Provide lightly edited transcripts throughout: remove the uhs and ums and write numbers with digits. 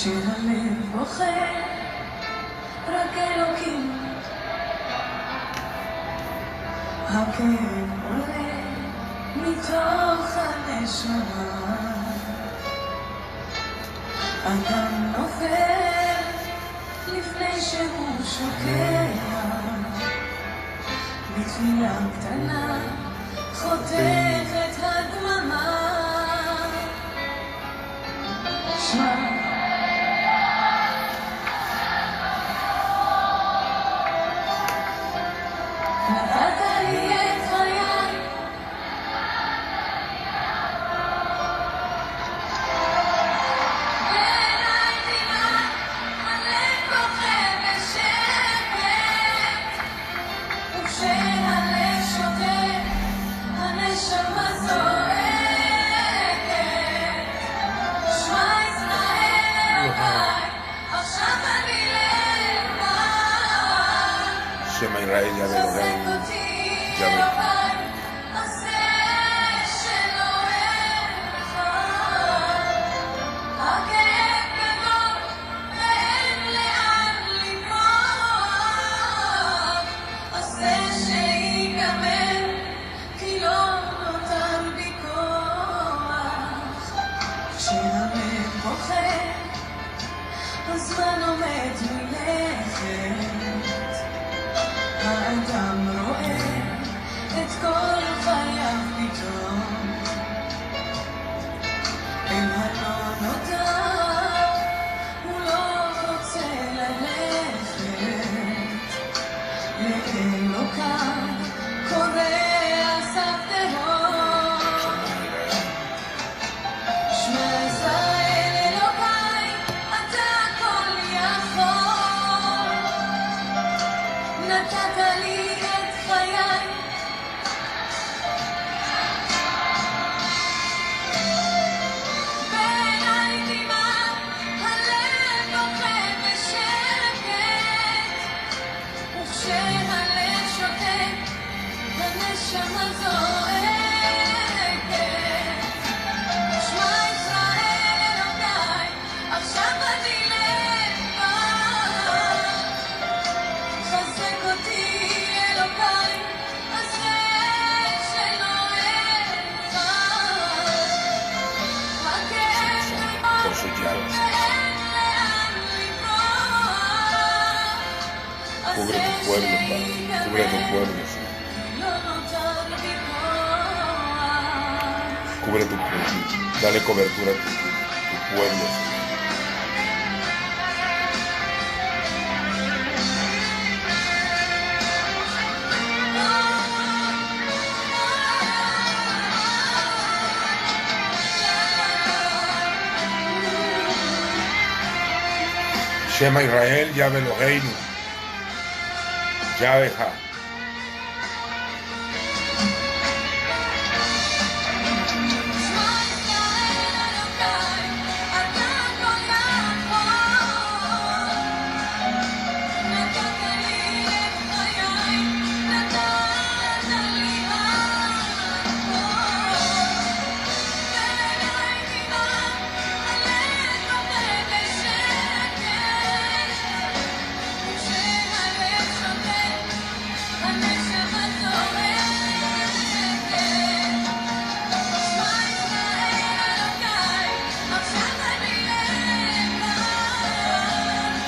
כשהלב בוכה, רק אלוקים, הכאב עולה מתוך הנשמה, אדם נופל לפני שהוא שוקע, בתפילה קטנה חותכת הדממה. שמע, נתת לי את חיי, בעיניי דמעה, הלב בוכה בשקט, וכשהלב שותק, הנשמה זועקת. שמע ישראל אלוהי, עכשיו אני לבד. שמע ישראל יהווה אלוהינו, חזק אותי אלוהי, עשה שלא אין אחד. הכאב גדול ואין לאן לברוח, עשה שיגמר כי לא נותר בי כוח. כשהלב בוכה הזמן עומד מלכת, האדם רואה את כל חייו פתאום, אל הלא נודע הוא לא רוצה ללכת, לאלוקיו קורא על סף תהום. שמע ישראל אלוהי, אתה הכל יכול, נתת לי את חיי, בעיניי דמעה, הלב בוכה בשקט, וכשהלב שותק, הנשמה זועקת. שמע ישראל אלוהי, עכשיו אני לבד. חזק אותי אלוהי, עשה שלא אין אחד. הכאב por su llaga. ואין לאן לברוח, Cubre tu עשה pueblo, Padre. Cubre tu שיגמר pueblo, Señor. לא נותר בי כוח. Cubre tu pueblo. Dale cobertura a tu pueblo, Señor. Shema Israel, Yahweh Eloheinu, Yahweh Ha.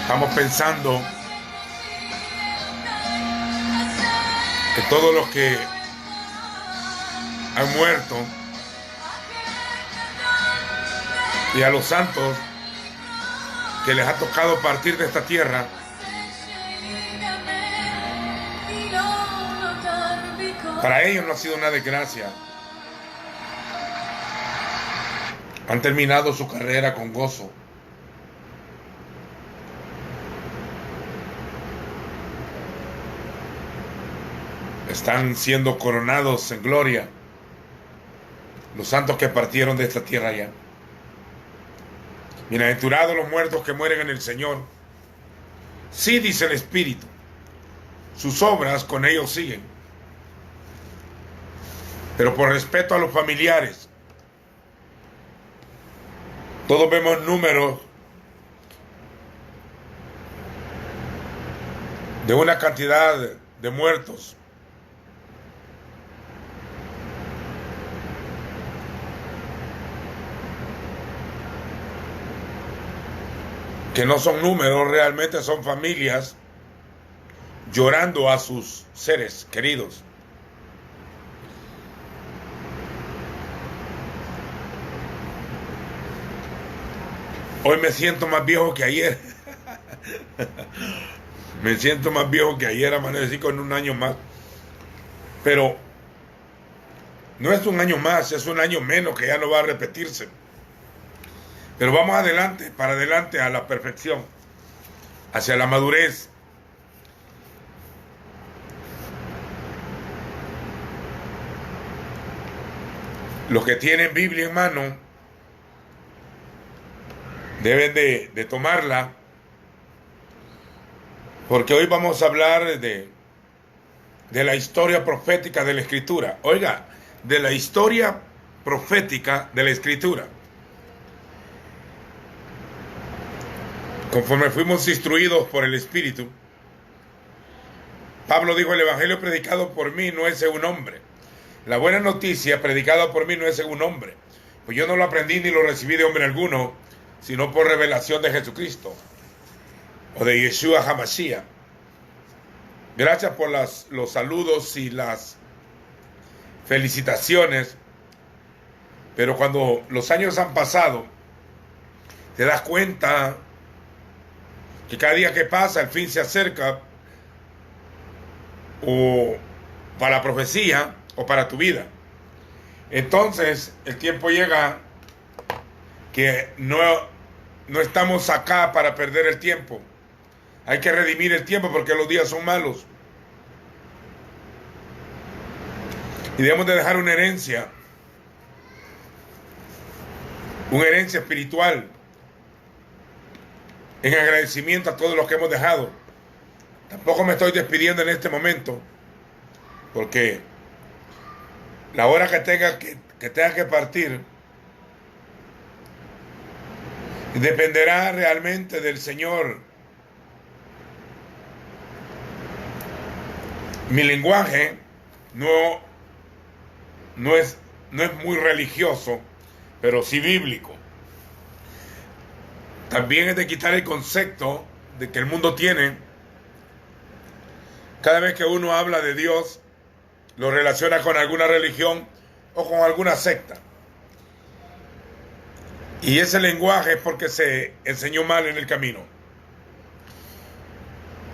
Estamos pensando que todos los que han muerto y a los santos que les ha tocado partir de esta tierra, para ellos no ha sido una desgracia. Han terminado su carrera con gozo. Están siendo coronados en gloria los santos que partieron de esta tierra ya. Bienaventurados los muertos que mueren en el Señor. Sí, dice el Espíritu, sus obras con ellos siguen. Pero por respeto a los familiares, todos vemos números de una cantidad de muertos. Que no son números, realmente son familias llorando a sus seres queridos. Hoy me siento más viejo que ayer. Me siento más viejo que ayer, amanecí con un año más. Pero no es un año más, es un año menos que ya no va a repetirse. Pero vamos adelante, para adelante a la perfección, hacia la madurez. Los que tienen Biblia en mano deben de tomarla, porque hoy vamos a hablar de la historia profética de la Escritura. Oiga, de la historia profética de la Escritura. Conforme fuimos instruidos por el Espíritu, Pablo dijo: el evangelio predicado por mí no es según hombre. La buena noticia predicada por mí no es según hombre, pues yo no lo aprendí ni lo recibí de hombre alguno, sino por revelación de Jesucristo, o de Yeshua HaMashiach. Gracias por los saludos y las felicitaciones, pero cuando los años han pasado, te das cuenta que cada día que pasa el fin se acerca, o para la profecía o para tu vida. Entonces el tiempo llega que no estamos acá para perder el tiempo. Hay que redimir el tiempo porque los días son malos. Y debemos de dejar una herencia espiritual, en agradecimiento a todos los que hemos dejado. Tampoco me estoy despidiendo en este momento, porque la hora que tenga que partir dependerá realmente del Señor. Mi lenguaje no es muy religioso, pero sí bíblico. También es de quitar el concepto de que el mundo tiene. Cada vez que uno habla de Dios, lo relaciona con alguna religión o con alguna secta. Y ese lenguaje es porque se enseñó mal en el camino.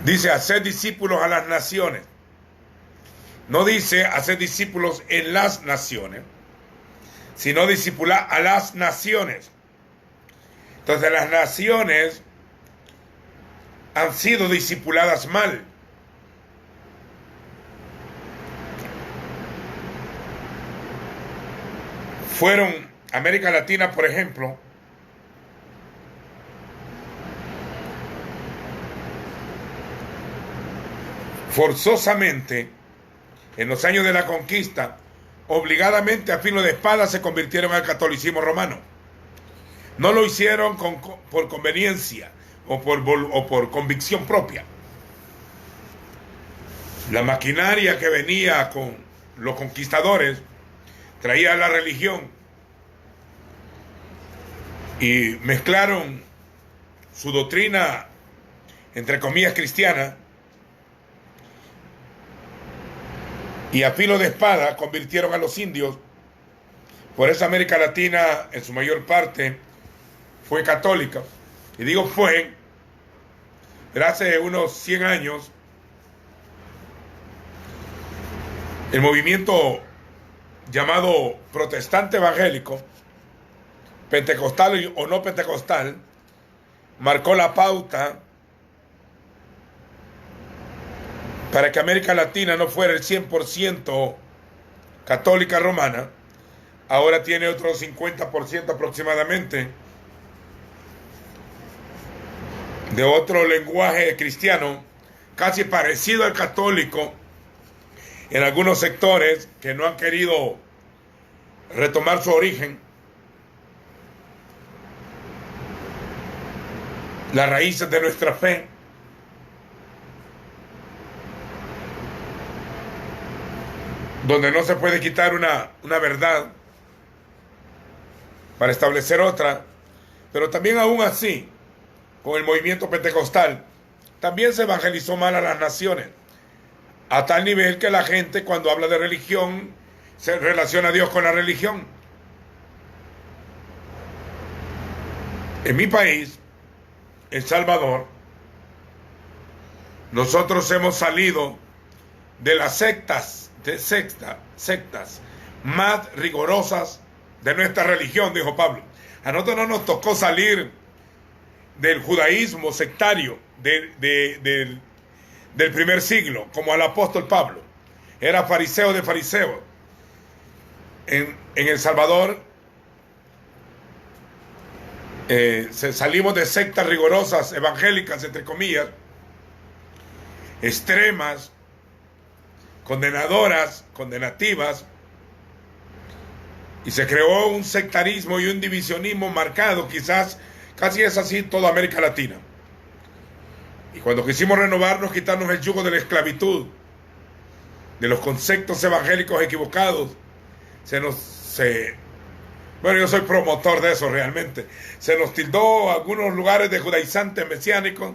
Dice: hacer discípulos a las naciones. No dice hacer discípulos en las naciones, sino discipular a las naciones. Entonces las naciones han sido discipuladas mal. Fueron América Latina, por ejemplo, forzosamente, en los años de la conquista, obligadamente a filo de espada se convirtieron al catolicismo romano. No lo hicieron por conveniencia o por convicción propia. La maquinaria que venía con los conquistadores traía la religión y mezclaron su doctrina, entre comillas, cristiana, y a filo de espada convirtieron a los indios. Por eso América Latina en su mayor parte fue católica. Y digo fue, pero hace unos 100 años el movimiento llamado protestante evangélico, pentecostal o no pentecostal, marcó la pauta para que América Latina no fuera el 100% católica romana. Ahora tiene otro 50% aproximadamente de otro lenguaje cristiano, casi parecido al católico, en algunos sectores que no han querido retomar su origen, las raíces de nuestra fe. donde no se puede quitar una verdad para establecer otra, pero también aún así, con el movimiento pentecostal, también se evangelizó mal a las naciones, a tal nivel que la gente cuando habla de religión se relaciona a Dios con la religión. En mi país, El Salvador, nosotros hemos salido de las sectas más rigurosas de nuestra religión, dijo Pablo. A nosotros no nos tocó salir del judaísmo sectario del primer siglo, como al apóstol Pablo. Era fariseo de fariseos. En El Salvador salimos de sectas rigurosas, evangélicas, entre comillas, extremas, condenadoras, condenativas, y se creó un sectarismo y un divisionismo marcado, quizás casi es así toda América Latina. Y cuando quisimos renovarnos, quitarnos el yugo de la esclavitud, de los conceptos evangélicos equivocados, bueno, yo soy promotor de eso realmente, se nos tildó algunos lugares de judaizantes mesiánicos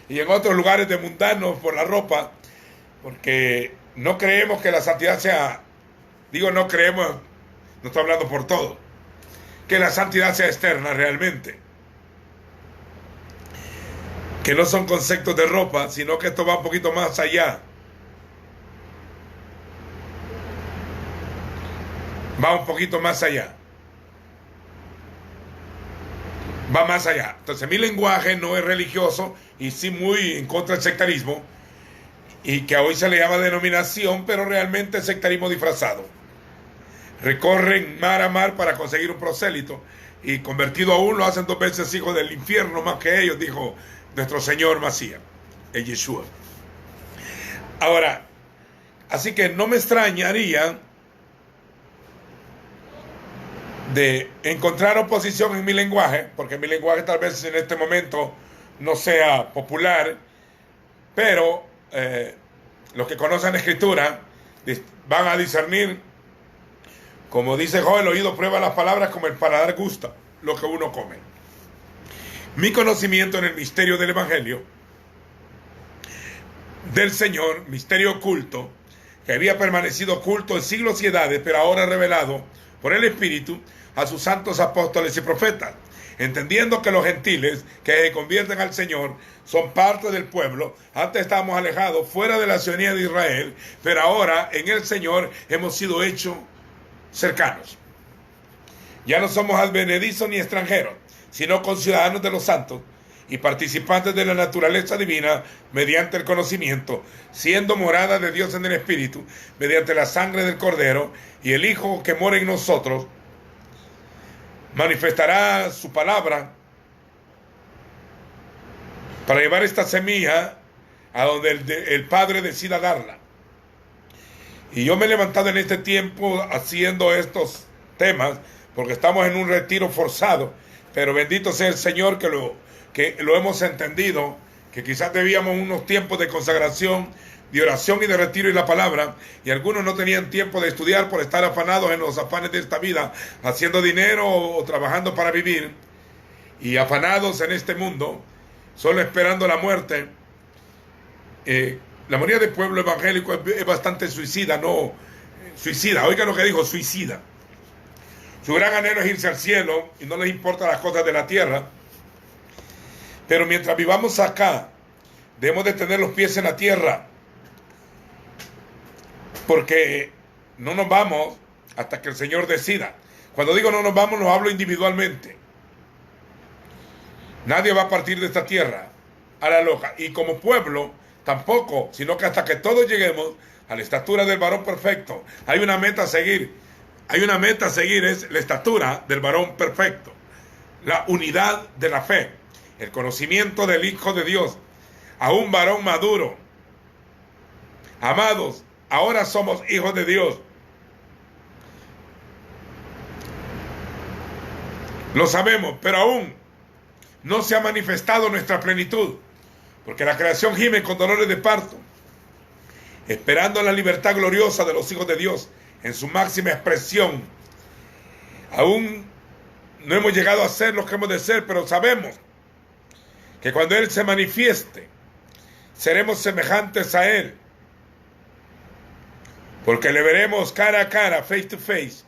y en otros lugares de mundanos por la ropa, porque no creemos que la santidad sea, no creemos, no estoy hablando por todo, que la santidad sea externa realmente, que no son conceptos de ropa, sino que esto va un poquito más allá. Va un poquito más allá. Va más allá. Entonces mi lenguaje no es religioso y sí muy en contra del sectarismo, y que hoy se le llama denominación, pero realmente es sectarismo disfrazado. Recorren mar a mar para conseguir un prosélito, y convertido aún lo hacen 2 veces hijos del infierno más que ellos, dijo nuestro Señor Masías, el Yeshua. Ahora, así que no me extrañaría de encontrar oposición en mi lenguaje, porque mi lenguaje tal vez en este momento no sea popular, pero los que conocen la Escritura van a discernir, como dice Joel, el oído prueba las palabras como el paladar gusta lo que uno come. Mi conocimiento en el misterio del Evangelio del Señor, misterio oculto, que había permanecido oculto en siglos y edades, pero ahora revelado por el Espíritu a sus santos apóstoles y profetas, entendiendo que los gentiles que se convierten al Señor son parte del pueblo. Antes estábamos alejados, fuera de la ciudadanía de Israel, pero ahora en el Señor hemos sido hechos cercanos. Ya no somos advenedizos ni extranjeros, sino conciudadanos de los santos y participantes de la naturaleza divina mediante el conocimiento, siendo morada de Dios en el Espíritu, mediante la sangre del Cordero, y el Hijo que mora en nosotros manifestará su palabra para llevar esta semilla a donde el Padre decida darla. Y yo me he levantado en este tiempo haciendo estos temas porque estamos en un retiro forzado, pero bendito sea el Señor que lo hemos entendido, que quizás debíamos unos tiempos de consagración, de oración y de retiro y la palabra, y algunos no tenían tiempo de estudiar por estar afanados en los afanes de esta vida, haciendo dinero o trabajando para vivir, y afanados en este mundo, solo esperando la muerte. La mayoría del pueblo evangélico es bastante suicida, oiga lo que dijo, suicida. Su gran anhelo es irse al cielo y no les importan las cosas de la tierra. Pero mientras vivamos acá, debemos de tener los pies en la tierra, porque no nos vamos hasta que el Señor decida. Cuando digo no nos vamos, lo hablo individualmente. Nadie va a partir de esta tierra a la loca, y como pueblo tampoco, sino que hasta que todos lleguemos a la estatura del varón perfecto. Hay una meta a seguir. Es la estatura del varón perfecto, la unidad de la fe, el conocimiento del Hijo de Dios, a un varón maduro. Amados, ahora somos hijos de Dios. Lo sabemos, pero aún no se ha manifestado nuestra plenitud, porque la creación gime con dolores de parto, esperando la libertad gloriosa de los hijos de Dios en su máxima expresión. Aún no hemos llegado a ser lo que hemos de ser, pero sabemos que cuando Él se manifieste, seremos semejantes a Él, porque le veremos cara a cara, face to face,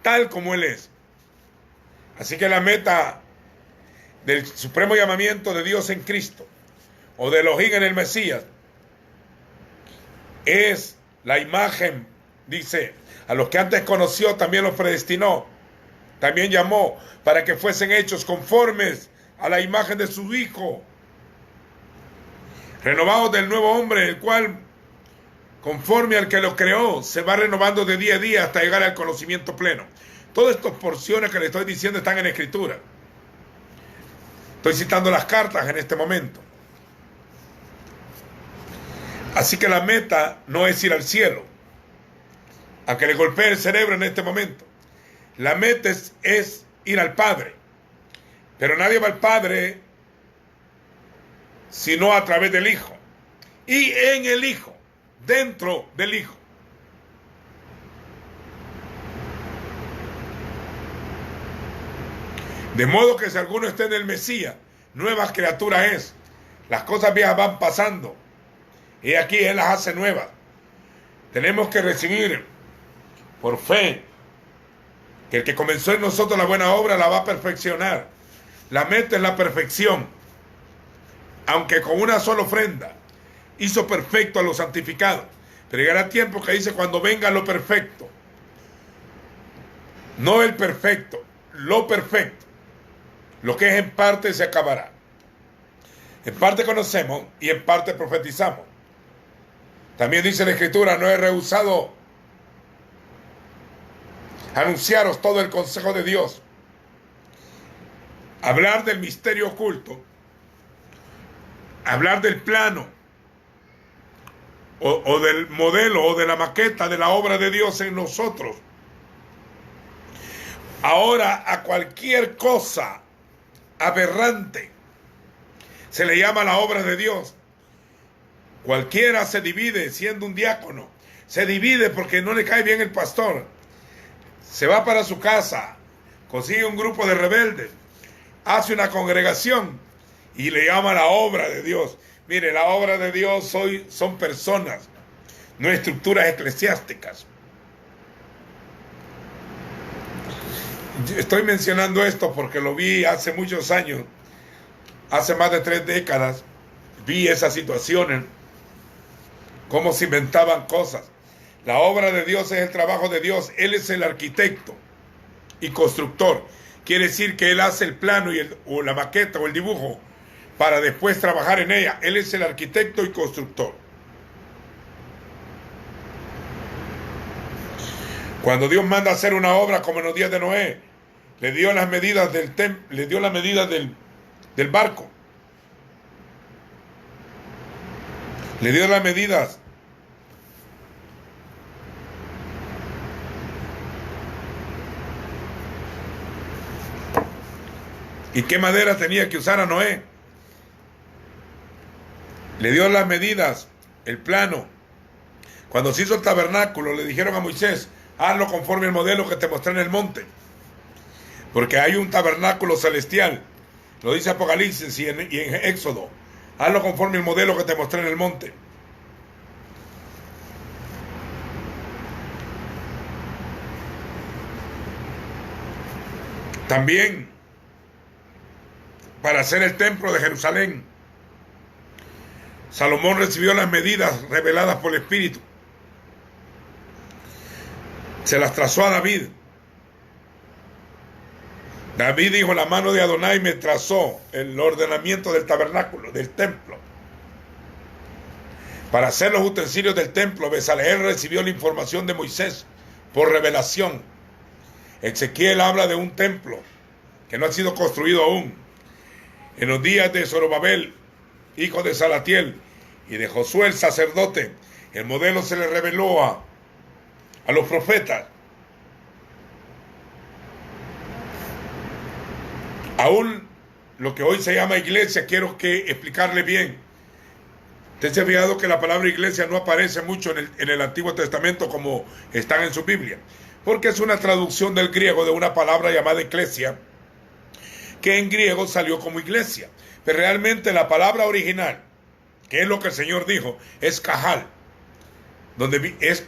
tal como Él es. Así que la meta del supremo llamamiento de Dios en Cristo, o de Elohim en el Mesías, es la imagen. Dice, a los que antes conoció también los predestinó, también llamó para que fuesen hechos conformes a la imagen de su Hijo, renovados del nuevo hombre, el cual, conforme al que lo creó, se va renovando de día a día hasta llegar al conocimiento pleno. Todas estas porciones que le estoy diciendo están en Escritura. Estoy citando las cartas en este momento. Así que la meta no es ir al cielo, aunque le golpee el cerebro en este momento. La meta es ir al Padre. Pero nadie va al Padre sino a través del Hijo. Y en el Hijo, dentro del Hijo. De modo que si alguno está en el Mesías, nueva criatura es. Las cosas viejas van pasando, y aquí Él las hace nuevas. Tenemos que recibir por fe que el que comenzó en nosotros la buena obra la va a perfeccionar. La meta es la perfección. Aunque con una sola ofrenda hizo perfecto a los santificados, pero llegará tiempo que dice cuando venga lo perfecto. No el perfecto, lo perfecto. Lo que es en parte se acabará. En parte conocemos y en parte profetizamos. También dice la Escritura, no he rehusado anunciaros todo el consejo de Dios. Hablar del misterio oculto, hablar del plano o del modelo o de la maqueta de la obra de Dios en nosotros. Ahora a cualquier cosa aberrante se le llama la obra de Dios. Cualquiera se divide siendo un diácono, se divide porque no le cae bien el pastor, se va para su casa, consigue un grupo de rebeldes, hace una congregación y le llama la obra de Dios. Mire, la obra de Dios hoy son personas, no estructuras eclesiásticas. Estoy mencionando esto porque lo vi hace muchos años, hace más de 3 décadas, vi esas situaciones, cómo se inventaban cosas. La obra de Dios es el trabajo de Dios. Él es el arquitecto y constructor. Quiere decir que Él hace el plano o la maqueta o el dibujo para después trabajar en ella. Él es el arquitecto y constructor. Cuando Dios manda a hacer una obra como en los días de Noé, le dio las medidas del barco. Le dio las medidas ¿y qué madera tenía que usar a Noé? Le dio las medidas, el plano. Cuando se hizo el tabernáculo, le dijeron a Moisés, hazlo conforme al modelo que te mostré en el monte. Porque hay un tabernáculo celestial. Lo dice Apocalipsis y en Éxodo. Hazlo conforme al modelo que te mostré en el monte. También, para hacer el templo de Jerusalén, Salomón recibió las medidas reveladas por el Espíritu. Se las trazó a David. David dijo, la mano de Adonai me trazó el ordenamiento del tabernáculo, del templo. Para hacer los utensilios del templo, Bezaleel recibió la información de Moisés por revelación. Ezequiel habla de un templo que no ha sido construido aún. En los días de Zorobabel, hijo de Salatiel, y de Josué el sacerdote, el modelo se le reveló a los profetas. Aún lo que hoy se llama iglesia, quiero explicarle bien. Usted se ha fijado que la palabra iglesia no aparece mucho en el Antiguo Testamento como están en su Biblia, porque es una traducción del griego de una palabra llamada eclesia, que en griego salió como iglesia. Pero realmente la palabra original, que es lo que el Señor dijo, es kahal,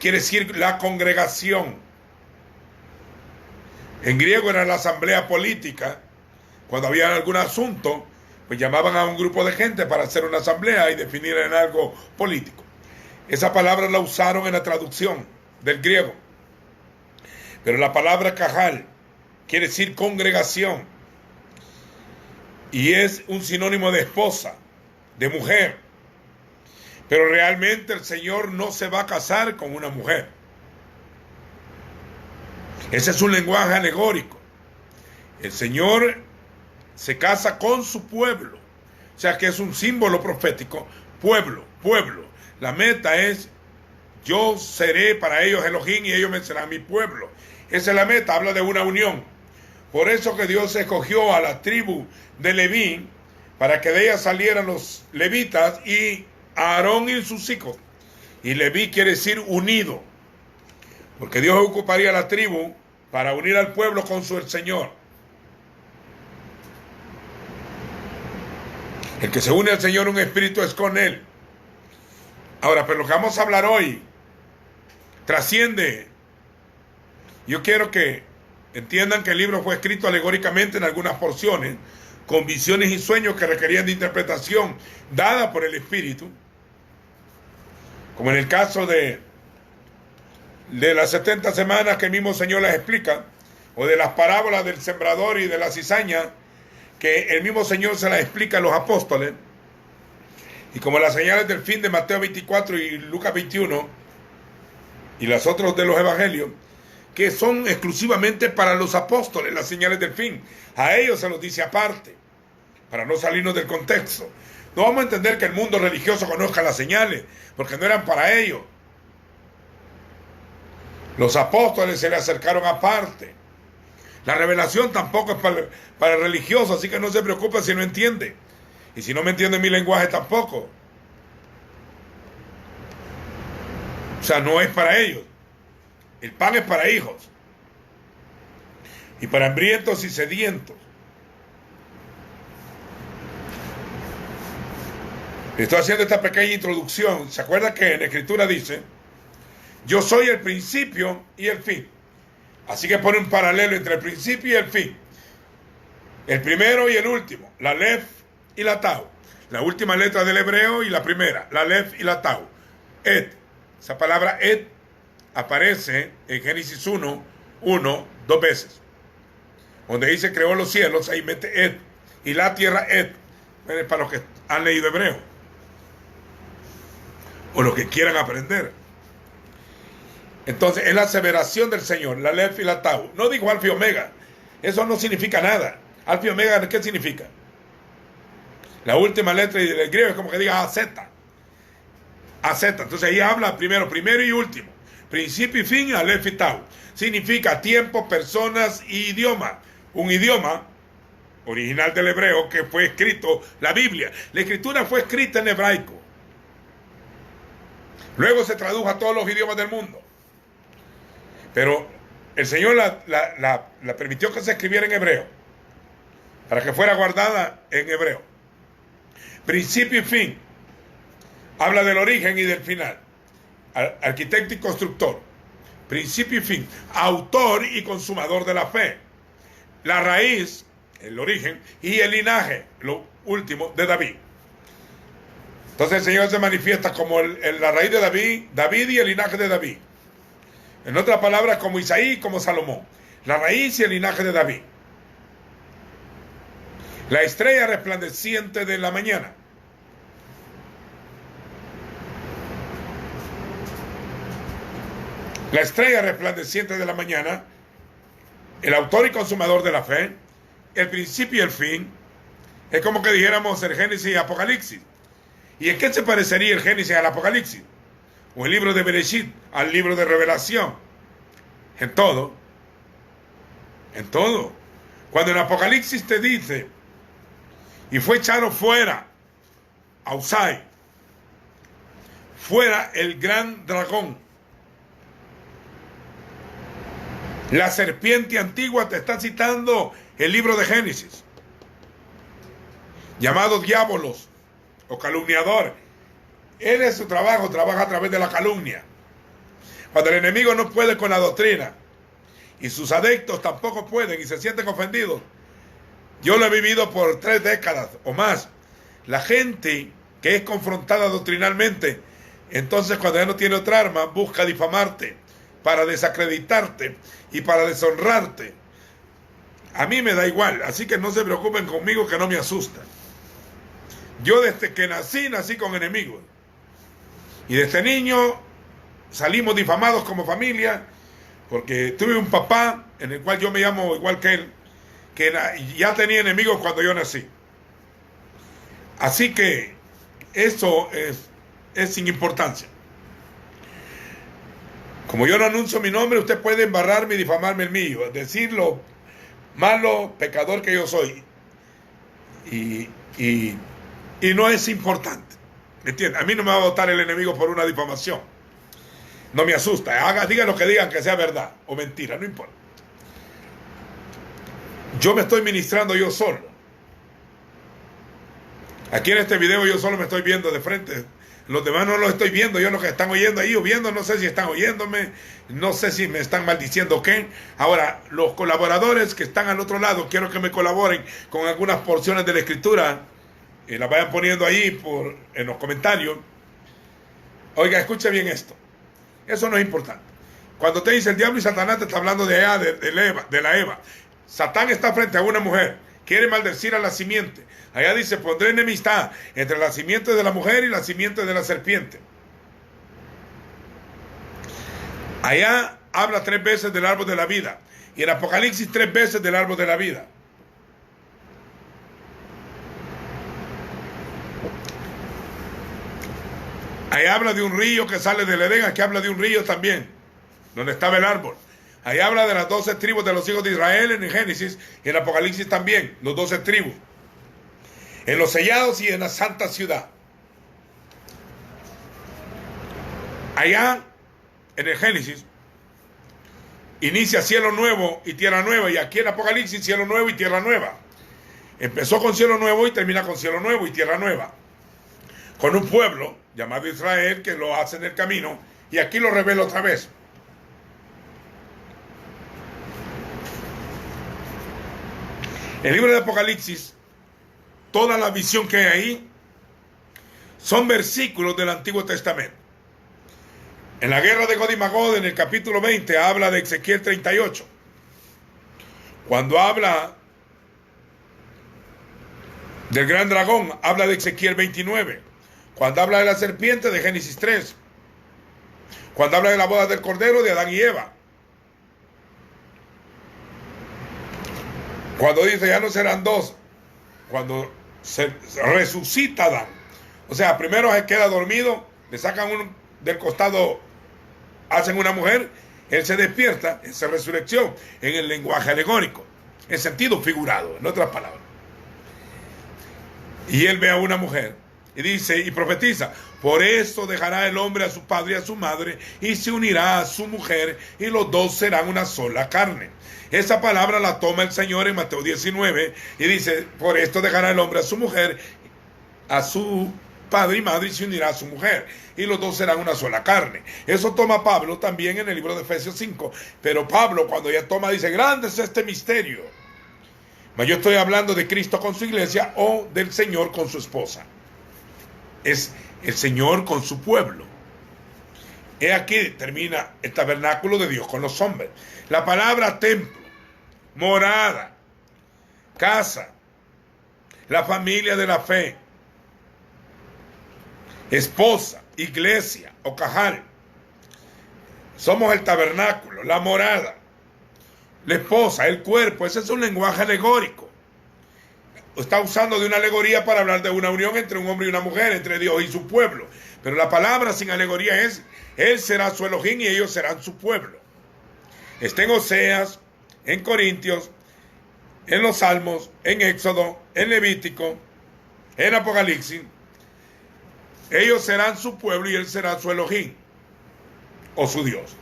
quiere decir la congregación. En griego era la asamblea política. Cuando había algún asunto, pues llamaban a un grupo de gente para hacer una asamblea y definir en algo político. Esa palabra la usaron en la traducción del griego. Pero la palabra kahal quiere decir congregación. Y es un sinónimo de esposa, de mujer. Pero realmente el Señor no se va a casar con una mujer. Ese es un lenguaje alegórico. El Señor se casa con su pueblo. O sea que es un símbolo profético. Pueblo, pueblo. La meta es: yo seré para ellos Elohim y ellos me serán mi pueblo. Esa es la meta, habla de una unión. Por eso que Dios escogió a la tribu de Leví, para que de ella salieran los levitas y Aarón y sus hijos. Y Leví quiere decir unido, porque Dios ocuparía la tribu para unir al pueblo con el Señor. El que se une al Señor, un espíritu es con Él. Ahora, pero lo que vamos a hablar hoy trasciende. Yo quiero que entiendan que el libro fue escrito alegóricamente en algunas porciones, con visiones y sueños que requerían de interpretación dada por el Espíritu, como en el caso de las 70 semanas que el mismo Señor las explica, o de las parábolas del sembrador y de la cizaña, que el mismo Señor se las explica a los apóstoles, y como las señales del fin de Mateo 24 y Lucas 21, y las otras de los evangelios, que son exclusivamente para los apóstoles, las señales del fin. A ellos se los dice aparte, para no salirnos del contexto. No vamos a entender que el mundo religioso conozca las señales, porque no eran para ellos. Los apóstoles se le acercaron aparte. La revelación tampoco es para el religioso, así que no se preocupe si no entiende. Y si no me entiende mi lenguaje tampoco. O sea, no es para ellos. El pan es para hijos. Y para hambrientos y sedientos. Estoy haciendo esta pequeña introducción. ¿Se acuerda que en la Escritura dice: yo soy el principio y el fin? Así que pone un paralelo entre el principio y el fin. El primero y el último. La Aleph y la Tau. La última letra del hebreo y la primera. La Aleph y la Tau. Et. Esa palabra et aparece en Génesis 1, 2 veces. Donde dice creó los cielos, ahí mete et. Y la tierra et. Para los que han leído hebreo. O los que quieran aprender. Entonces, es la aseveración del Señor, la Aleph y la Tau. No digo alfa y omega. Eso no significa nada. Alfa y omega, ¿qué significa? La última letra del griego es como que diga AZ. AZ. Entonces ahí habla primero y último. Principio y fin, Aleph y Tau. Significa tiempo, personas y idioma. Un idioma original del hebreo que fue escrito, la Biblia. La escritura fue escrita en hebraico. Luego se tradujo a todos los idiomas del mundo. Pero el Señor la permitió que se escribiera en hebreo, para que fuera guardada en hebreo. Principio y fin. Habla del origen y del final. Arquitecto y constructor. Principio y fin. Autor y consumador de la fe. La raíz, el origen, y el linaje, lo último, de David. Entonces el Señor se manifiesta como la raíz de David y el linaje de David. En otras palabras, como Isaí y como Salomón. La raíz y el linaje de David. La estrella resplandeciente de la mañana. La estrella resplandeciente de la mañana. El autor y consumador de la fe. El principio y el fin. Es como que dijéramos el Génesis y Apocalipsis. ¿Y en qué se parecería el Génesis al Apocalipsis? O el libro de Bereshit al libro de Revelación. En todo. En todo. Cuando en Apocalipsis te dice: y fue echado fuera, Ausai, fuera el gran dragón. La serpiente antigua te está citando el libro de Génesis, llamado diabolos o calumniador. Él es su trabajo, trabaja a través de la calumnia. Cuando el enemigo no puede con la doctrina y sus adeptos tampoco pueden y se sienten ofendidos. Yo lo he vivido por 3 décadas o más. La gente que es confrontada doctrinalmente, entonces cuando ya no tiene otra arma, busca difamarte para desacreditarte y para deshonrarte. A mí me da igual, así que no se preocupen conmigo, que no me asusta. Yo desde que nací con enemigos. Y desde niño salimos difamados como familia, porque tuve un papá, en el cual yo me llamo igual que él, que ya tenía enemigos cuando yo nací. Así que eso es sin importancia. Como yo no anuncio mi nombre, usted puede embarrarme y difamarme el mío, decir lo malo, pecador que yo soy. Y no es importante. ¿Me entiende? A mí no me va a votar el enemigo por una difamación. No me asusta. Digan lo que digan, que sea verdad o mentira, no importa. Yo me estoy ministrando yo solo. Aquí en este video yo solo me estoy viendo de frente. Los demás no los estoy viendo. Yo los que están oyendo ahí o viendo, no sé si están oyéndome, no sé si me están maldiciendo o qué. Ahora, los colaboradores que están al otro lado, quiero que me colaboren con algunas porciones de la escritura. Las vayan poniendo ahí en los comentarios. Oiga, escuche bien esto. Eso no es importante. Cuando te dice el diablo y Satanás, te está hablando de allá, de la Eva. Satán está frente a una mujer, quiere maldecir a la simiente. Allá dice, pondré enemistad entre la simiente de la mujer y la simiente de la serpiente. Allá habla 3 veces del árbol de la vida. Y en Apocalipsis 3 veces del árbol de la vida. Ahí habla de un río que sale del Edén, aquí habla de un río también, donde estaba el árbol. Ahí habla de las 12 tribus de los hijos de Israel en el Génesis y en Apocalipsis también, los 12 tribus. En los sellados y en la santa ciudad. Allá, en el Génesis, inicia cielo nuevo y tierra nueva, y aquí en Apocalipsis cielo nuevo y tierra nueva. Empezó con cielo nuevo y termina con cielo nuevo y tierra nueva. Con un pueblo llamado Israel que lo hace en el camino, y aquí lo revela otra vez. El libro de Apocalipsis, toda la visión que hay ahí, son versículos del Antiguo Testamento. En la guerra de Gog y Magog, en el capítulo 20, habla de Ezequiel 38. Cuando habla del gran dragón, habla de Ezequiel 29. Cuando habla de la serpiente, de Génesis 3. Cuando habla de la boda del cordero, de Adán y Eva. Cuando dice, ya no serán 2. Cuando se resucita Adán. O sea, primero se queda dormido, le sacan uno del costado, hacen una mujer, él se despierta, esa resurrección, en el lenguaje alegórico, en sentido figurado, en otras palabras. Y él ve a una mujer y dice y profetiza, por eso dejará el hombre a su padre y a su madre y se unirá a su mujer y los dos serán una sola carne. Esa palabra la toma el Señor en Mateo 19 y dice, por esto dejará el hombre a su mujer, a su padre y madre y se unirá a su mujer y los dos serán una sola carne. Eso toma Pablo también en el libro de Efesios 5, pero Pablo cuando ya toma dice, grande es este misterio. Mas yo estoy hablando de Cristo con su iglesia o del Señor con su esposa. Es el Señor con su pueblo. He aquí termina el tabernáculo de Dios con los hombres. La palabra templo, morada, casa, la familia de la fe, esposa, iglesia o cajal. Somos el tabernáculo, la morada, la esposa, el cuerpo. Ese es un lenguaje alegórico. Está usando de una alegoría para hablar de una unión entre un hombre y una mujer, entre Dios y su pueblo. Pero la palabra sin alegoría es, Él será su Elohim y ellos serán su pueblo. Está en Oseas, en Corintios, en los Salmos, en Éxodo, en Levítico, en Apocalipsis. Ellos serán su pueblo y él será su Elohim, o su Dios.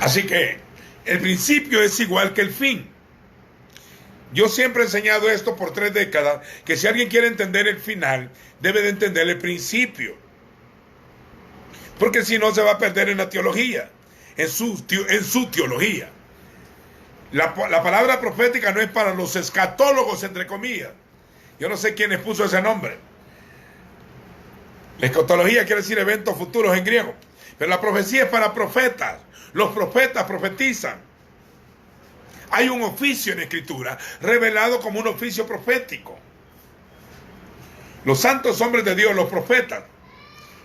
Así que el principio es igual que el fin. Yo siempre he enseñado esto por 3 décadas, que si alguien quiere entender el final, debe de entender el principio. Porque si no se va a perder en la teología, en su teología. La palabra profética no es para los escatólogos, entre comillas. Yo no sé quién les puso ese nombre. La escatología quiere decir eventos futuros en griego. Pero la profecía es para profetas. Los profetas profetizan. Hay un oficio en Escritura revelado como un oficio profético. Los santos hombres de Dios, los profetas,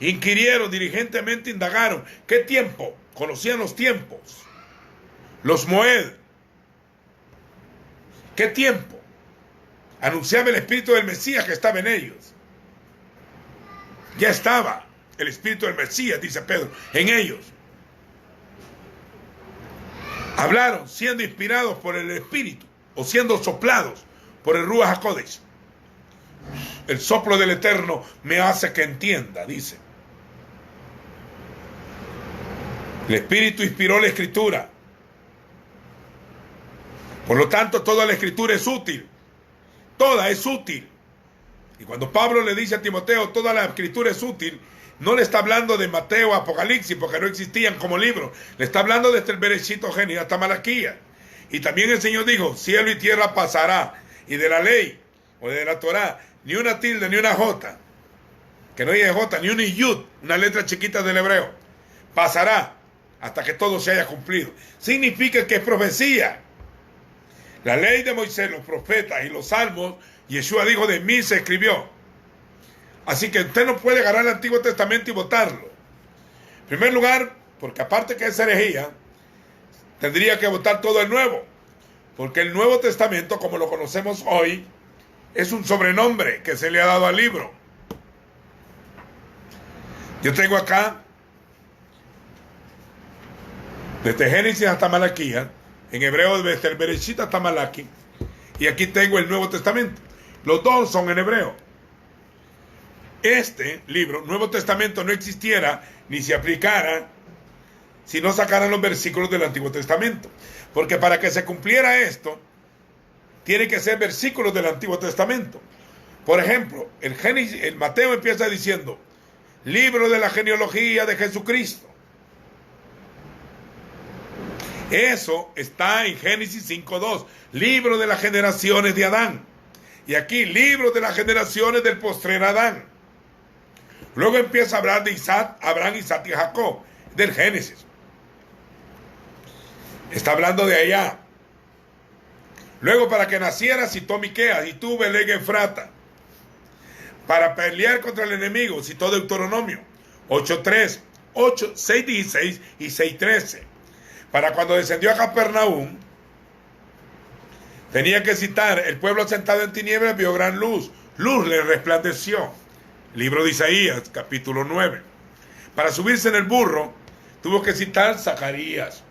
inquirieron, diligentemente indagaron. ¿Qué tiempo? Conocían los tiempos. Los Moed. ¿Qué tiempo? Anunciaba el espíritu del Mesías que estaba en ellos. Ya estaba el espíritu del Mesías, dice Pedro, en ellos. Hablaron siendo inspirados por el espíritu o siendo soplados por el Ruach HaKodesh. El soplo del Eterno me hace que entienda, dice. El espíritu inspiró la escritura. Por lo tanto, toda la escritura es útil. Toda es útil. Y cuando Pablo le dice a Timoteo, toda la escritura es útil, no le está hablando de Mateo, Apocalipsis, porque no existían como libros. Le está hablando desde el Bereshit Génesis hasta Malaquías. Y también el Señor dijo, cielo y tierra pasará. Y de la ley, o de la Torá, ni una tilde, ni una jota. Que no haya jota, ni una yud, una letra chiquita del hebreo. Pasará hasta que todo se haya cumplido. Significa que es profecía. La ley de Moisés, los profetas y los salmos, Yeshua dijo, de mí se escribió. Así que usted no puede agarrar el Antiguo Testamento y votarlo. En primer lugar, porque aparte que es herejía, tendría que votar todo el Nuevo. Porque el Nuevo Testamento, como lo conocemos hoy, es un sobrenombre que se le ha dado al libro. Yo tengo acá, desde Génesis hasta Malaquías, en hebreo desde el Bereshit hasta Malaquí, y aquí tengo el Nuevo Testamento. Los dos son en hebreo. Este libro, Nuevo Testamento, no existiera ni se aplicara si no sacaran los versículos del Antiguo Testamento. Porque para que se cumpliera esto, tiene que ser versículos del Antiguo Testamento. Por ejemplo, el Mateo empieza diciendo, libro de la genealogía de Jesucristo. Eso está en Génesis 5.2, libro de las generaciones de Adán. Y aquí, libro de las generaciones del postrer Adán. Luego empieza a hablar de Isaac, Abraham, Isaac y Jacob, del Génesis. Está hablando de allá. Luego, para que naciera, citó Miqueas, y tú, Belén Efrata. Para pelear contra el enemigo, citó Deuteronomio 8.3, 6.16 y 6.13. Para cuando descendió a Capernaum, tenía que citar, el pueblo sentado en tinieblas vio gran luz, luz le resplandeció. Libro de Isaías, capítulo 9. Para subirse en el burro, tuvo que citar Zacarías.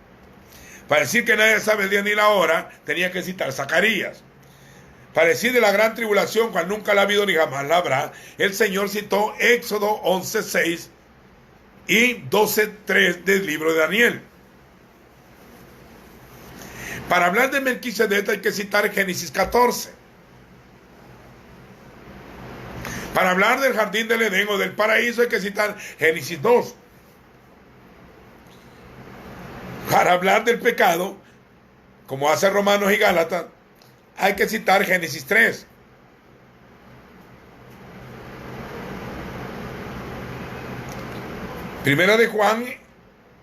Para decir que nadie sabe el día ni la hora, tenía que citar Zacarías. Para decir de la gran tribulación, cual nunca la ha habido ni jamás la habrá, el Señor citó Éxodo 11.6 y 12.3 del libro de Daniel. Para hablar de Melquisedec hay que citar Génesis 14. Para hablar del jardín del Edén o del paraíso hay que citar Génesis 2. Para hablar del pecado, como hace Romanos y Gálatas, hay que citar Génesis 3. Primera de Juan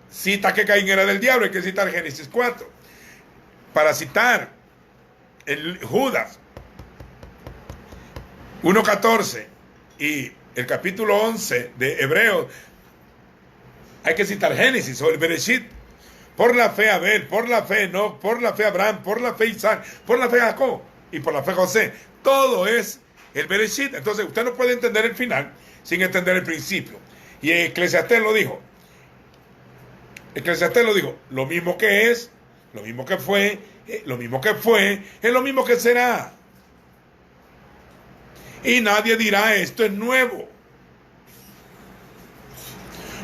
cita que Caín era del diablo, hay que citar Génesis 4. Para citar el Judas 1.14 y el capítulo 11 de Hebreos, hay que citar Génesis o el Bereshit. Por la fe Abel, por la fe Enoc, por la fe Abraham, por la fe Isaac, por la fe Jacob y por la fe José. Todo es el Bereshit. Entonces usted no puede entender el final sin entender el principio. Y Eclesiastés lo dijo. Eclesiastés lo dijo. Lo mismo que es, lo mismo que fue, lo mismo que fue, es lo mismo que será. y nadie dirá esto es nuevo.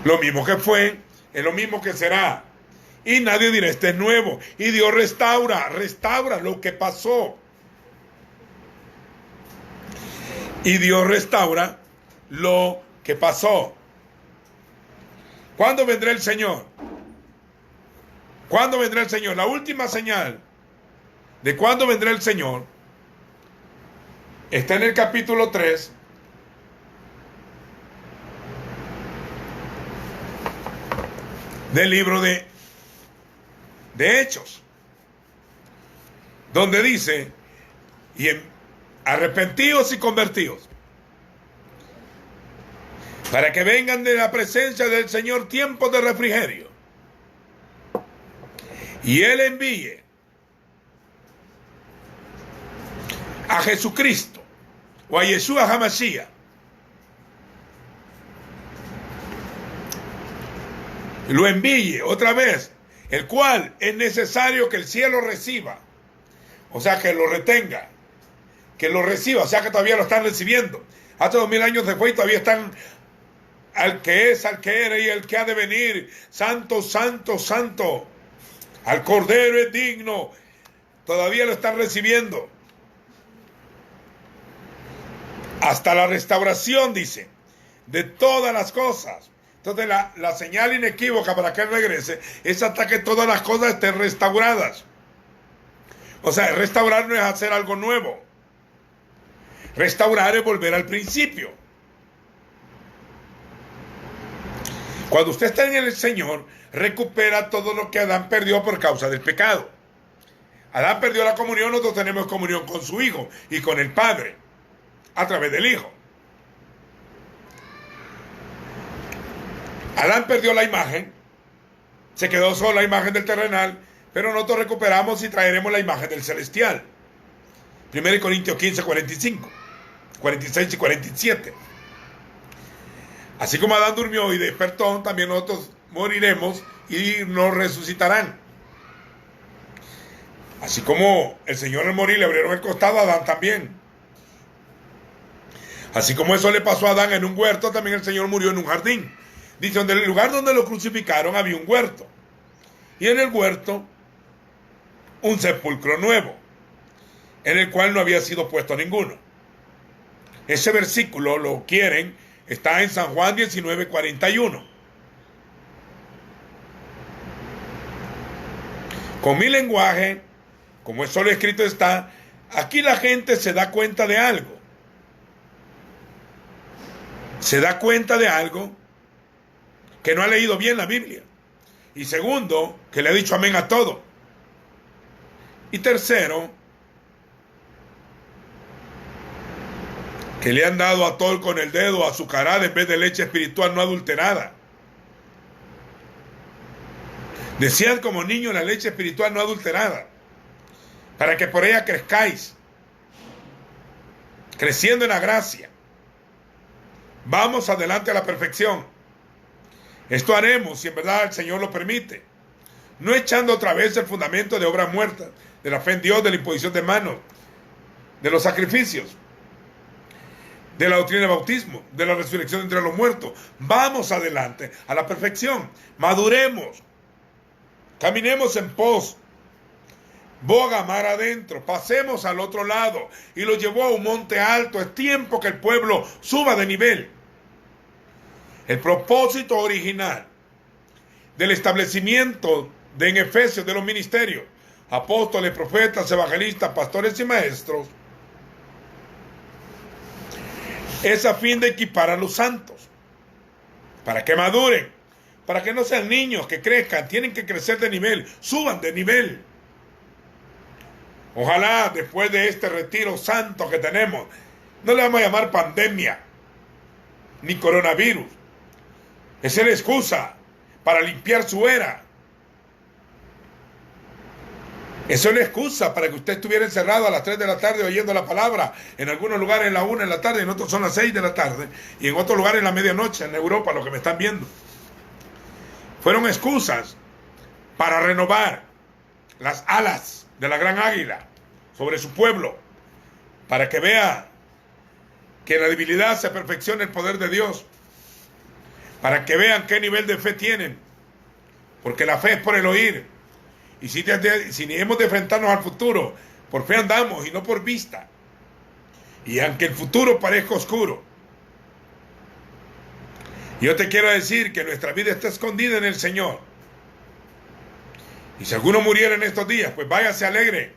Lo mismo que fue, es lo mismo que será. Y nadie dirá esto es nuevo. Y Dios restaura lo que pasó. Y Dios restaura lo que pasó. ¿Cuándo vendrá el Señor? ¿Cuándo vendrá el Señor? La última señal de cuándo vendrá el Señor está en el capítulo 3 del libro de Hechos, donde dice, arrepentíos y convertíos, para que vengan de la presencia del Señor tiempos de refrigerio, y Él envíe a Jesucristo o a Yeshua HaMashiach, lo envíe otra vez, el cual es necesario que el cielo reciba, o sea, que lo retenga, que lo reciba, o sea, que todavía lo están recibiendo. Hace 2000 años se fue y todavía están al que es, al que era y el que ha de venir. Santo, santo, santo. Al Cordero es digno. Todavía lo están recibiendo. Hasta la restauración, dice, de todas las cosas. Entonces la señal inequívoca para que Él regrese es hasta que todas las cosas estén restauradas. O sea, restaurar no es hacer algo nuevo. Restaurar es volver al principio. Cuando usted está en el Señor, recupera todo lo que Adán perdió por causa del pecado. Adán perdió la comunión, nosotros tenemos comunión con su Hijo y con el Padre, a través del Hijo. Adán perdió la imagen, se quedó solo la imagen del terrenal, pero nosotros recuperamos y traeremos la imagen del celestial. 1 Corintios 15, 45, 46 y 47. Así como Adán durmió y despertó, también nosotros moriremos y nos resucitarán. Así como el Señor al morir le abrieron el costado a Adán también. Así como eso le pasó a Adán en un huerto, también el Señor murió en un jardín. Dice, en el lugar donde lo crucificaron había un huerto. Y en el huerto, un sepulcro nuevo, en el cual no había sido puesto ninguno. Ese versículo, lo quieren, está en San Juan 19, 41. Con mi lenguaje, como eso lo escrito está, aquí la gente se da cuenta de algo. Se da cuenta de algo que no ha leído bien la Biblia. Y segundo, que le ha dicho amén a todo. Y tercero, que le han dado a todo con el dedo azucarada en vez de leche espiritual no adulterada. Desead como niños la leche espiritual no adulterada, para que por ella crezcáis, creciendo en la gracia. Vamos adelante a la perfección. Esto haremos si en verdad el Señor lo permite, no echando otra vez el fundamento de obras muertas, de la fe en Dios, de la imposición de manos, de los sacrificios, de la doctrina del bautismo, de la resurrección entre los muertos. Vamos adelante a la perfección, maduremos, caminemos en pos, boga mar adentro, pasemos al otro lado. Y lo llevó a un monte alto. Es tiempo que el pueblo suba de nivel. El propósito original del establecimiento en Efesios de los ministerios, apóstoles, profetas, evangelistas, pastores y maestros, es a fin de equipar a los santos, para que maduren, para que no sean niños, que crezcan, tienen que crecer de nivel, suban de nivel. Ojalá después de este retiro santo que tenemos, no le vamos a llamar pandemia, ni coronavirus. Esa es la excusa para limpiar su era. Esa es la excusa para que usted estuviera encerrado a las 3 de la tarde oyendo la palabra. En algunos lugares en la 1 de la tarde, en otros son las 6 de la tarde. Y en otros lugares en la medianoche, en Europa, los que me están viendo. Fueron excusas para renovar las alas de la gran águila sobre su pueblo. Para que vea que en la debilidad se perfeccione el poder de Dios, para que vean qué nivel de fe tienen, porque la fe es por el oír, y si hemos de enfrentarnos al futuro, por fe andamos y no por vista, y aunque el futuro parezca oscuro, yo te quiero decir que nuestra vida está escondida en el Señor. Y si alguno muriera en estos días, pues váyase alegre,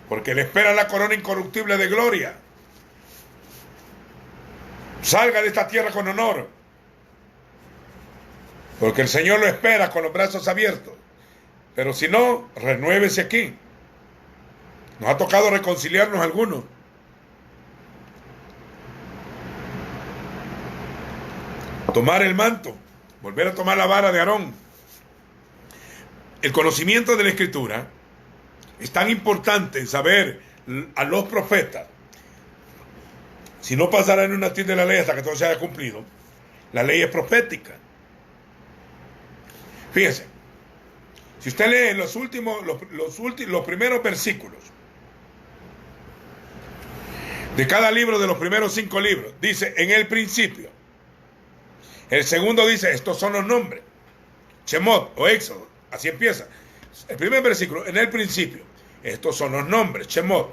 porque le espera la corona incorruptible de gloria. Salga de esta tierra con honor, porque el Señor lo espera con los brazos abiertos. Pero si no, renuévese aquí. Nos ha tocado reconciliarnos algunos. Tomar el manto, volver a tomar la vara de Aarón. El conocimiento de la Escritura es tan importante en saber a los profetas. Si no pasará en una tienda de la ley hasta que todo se haya cumplido, la ley es profética. Fíjense, si usted lee los primeros versículos de cada libro de los primeros 5 libros, dice en el principio. El segundo dice, estos son los nombres. Shemot o Éxodo, así empieza. El primer versículo, en el principio, estos son los nombres. Shemot,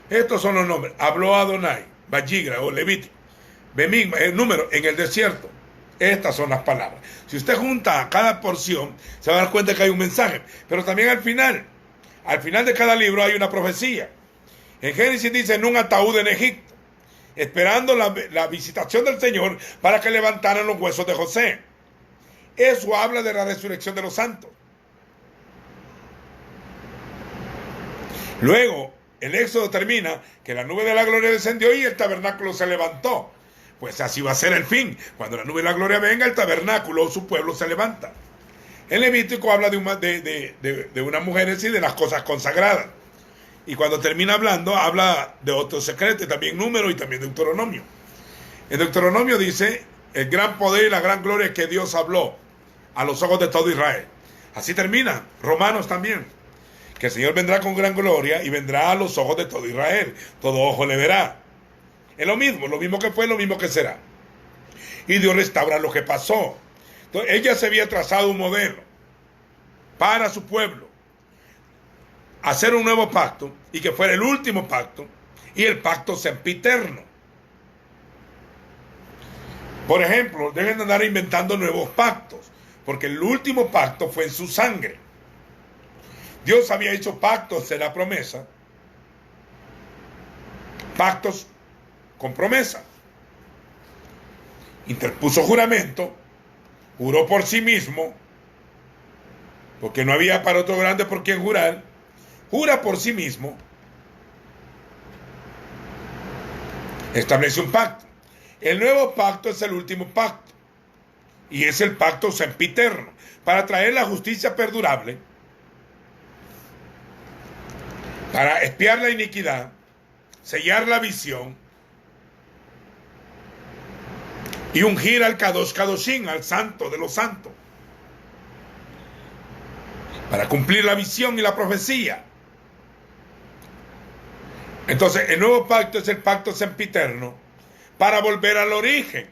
estos son los nombres. Habló Adonai, Vayigra o Levítico. Bemig, el número, en el desierto. Estas son las palabras. Si usted junta cada porción, se va a dar cuenta que hay un mensaje. Pero también al final de cada libro hay una profecía. En Génesis dice, en un ataúd en Egipto, esperando la visitación del Señor para que levantaran los huesos de José. Eso habla de la resurrección de los santos. Luego, el Éxodo termina que la nube de la gloria descendió y el tabernáculo se levantó. Pues así va a ser el fin. Cuando la nube de la gloria venga, el tabernáculo o su pueblo se levanta. El Levítico habla de unas mujeres y de las cosas consagradas. Y cuando termina hablando, habla de otros secretos, también Número y también Deuteronomio. En Deuteronomio dice, el gran poder y la gran gloria que Dios habló a los ojos de todo Israel. Así termina, Romanos también, que el Señor vendrá con gran gloria y vendrá a los ojos de todo Israel. Todo ojo le verá. Es lo mismo que fue, lo mismo que será. Y Dios restaura lo que pasó. Entonces, ella se había trazado un modelo para su pueblo. Hacer un nuevo pacto y que fuera el último pacto y el pacto sempiterno. Por ejemplo, dejen de andar inventando nuevos pactos, porque el último pacto fue en su sangre. Dios había hecho pactos de la promesa, pactos con promesa. Interpuso juramento, juró por sí mismo, porque no había para otro grande por quien jurar. Jura por sí mismo, establece un pacto. El nuevo pacto es el último pacto y es el pacto sempiterno para traer la justicia perdurable, para expiar la iniquidad, sellar la visión y ungir al Kadosh Kadoshim, al santo de los santos, para cumplir la visión y la profecía. Entonces, el nuevo pacto es el pacto sempiterno para volver al origen,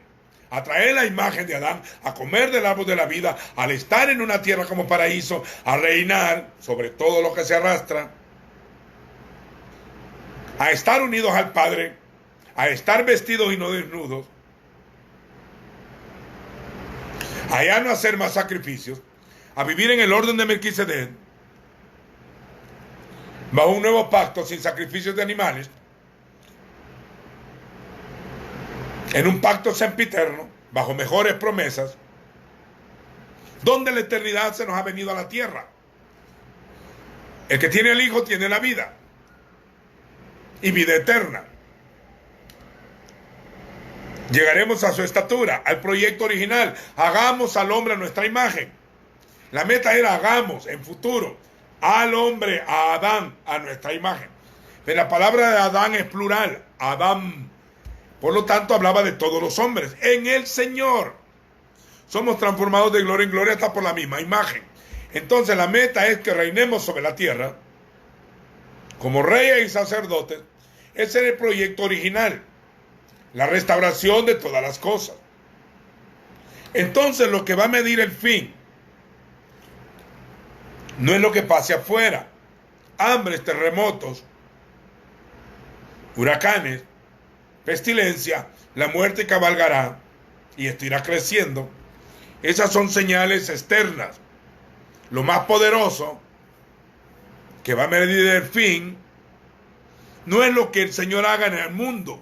a traer la imagen de Adán, a comer del árbol de la vida, al estar en una tierra como paraíso, a reinar sobre todo lo que se arrastra, a estar unidos al Padre, a estar vestidos y no desnudos, a ya no hacer más sacrificios, a vivir en el orden de Melquisedec, bajo un nuevo pacto sin sacrificios de animales, en un pacto sempiterno, bajo mejores promesas, donde la eternidad se nos ha venido a la tierra. El que tiene el Hijo tiene la vida, y vida eterna. Llegaremos a su estatura, al proyecto original. Hagamos al hombre a nuestra imagen. La meta era hagamos en futuro al hombre, a Adán, a nuestra imagen. Pero la palabra de Adán es plural, Adán. Por lo tanto, hablaba de todos los hombres. En el Señor somos transformados de gloria en gloria hasta por la misma imagen. Entonces, la meta es que reinemos sobre la tierra como reyes y sacerdotes. Ese era el proyecto original. la restauración de todas las cosas. Entonces, lo que va a medir el fin no es lo que pase afuera. Hambres, terremotos, huracanes, pestilencia, la muerte cabalgará y esto irá creciendo. Esas son señales externas. Lo más poderoso que va a medir el fin no es lo que el Señor haga en el mundo,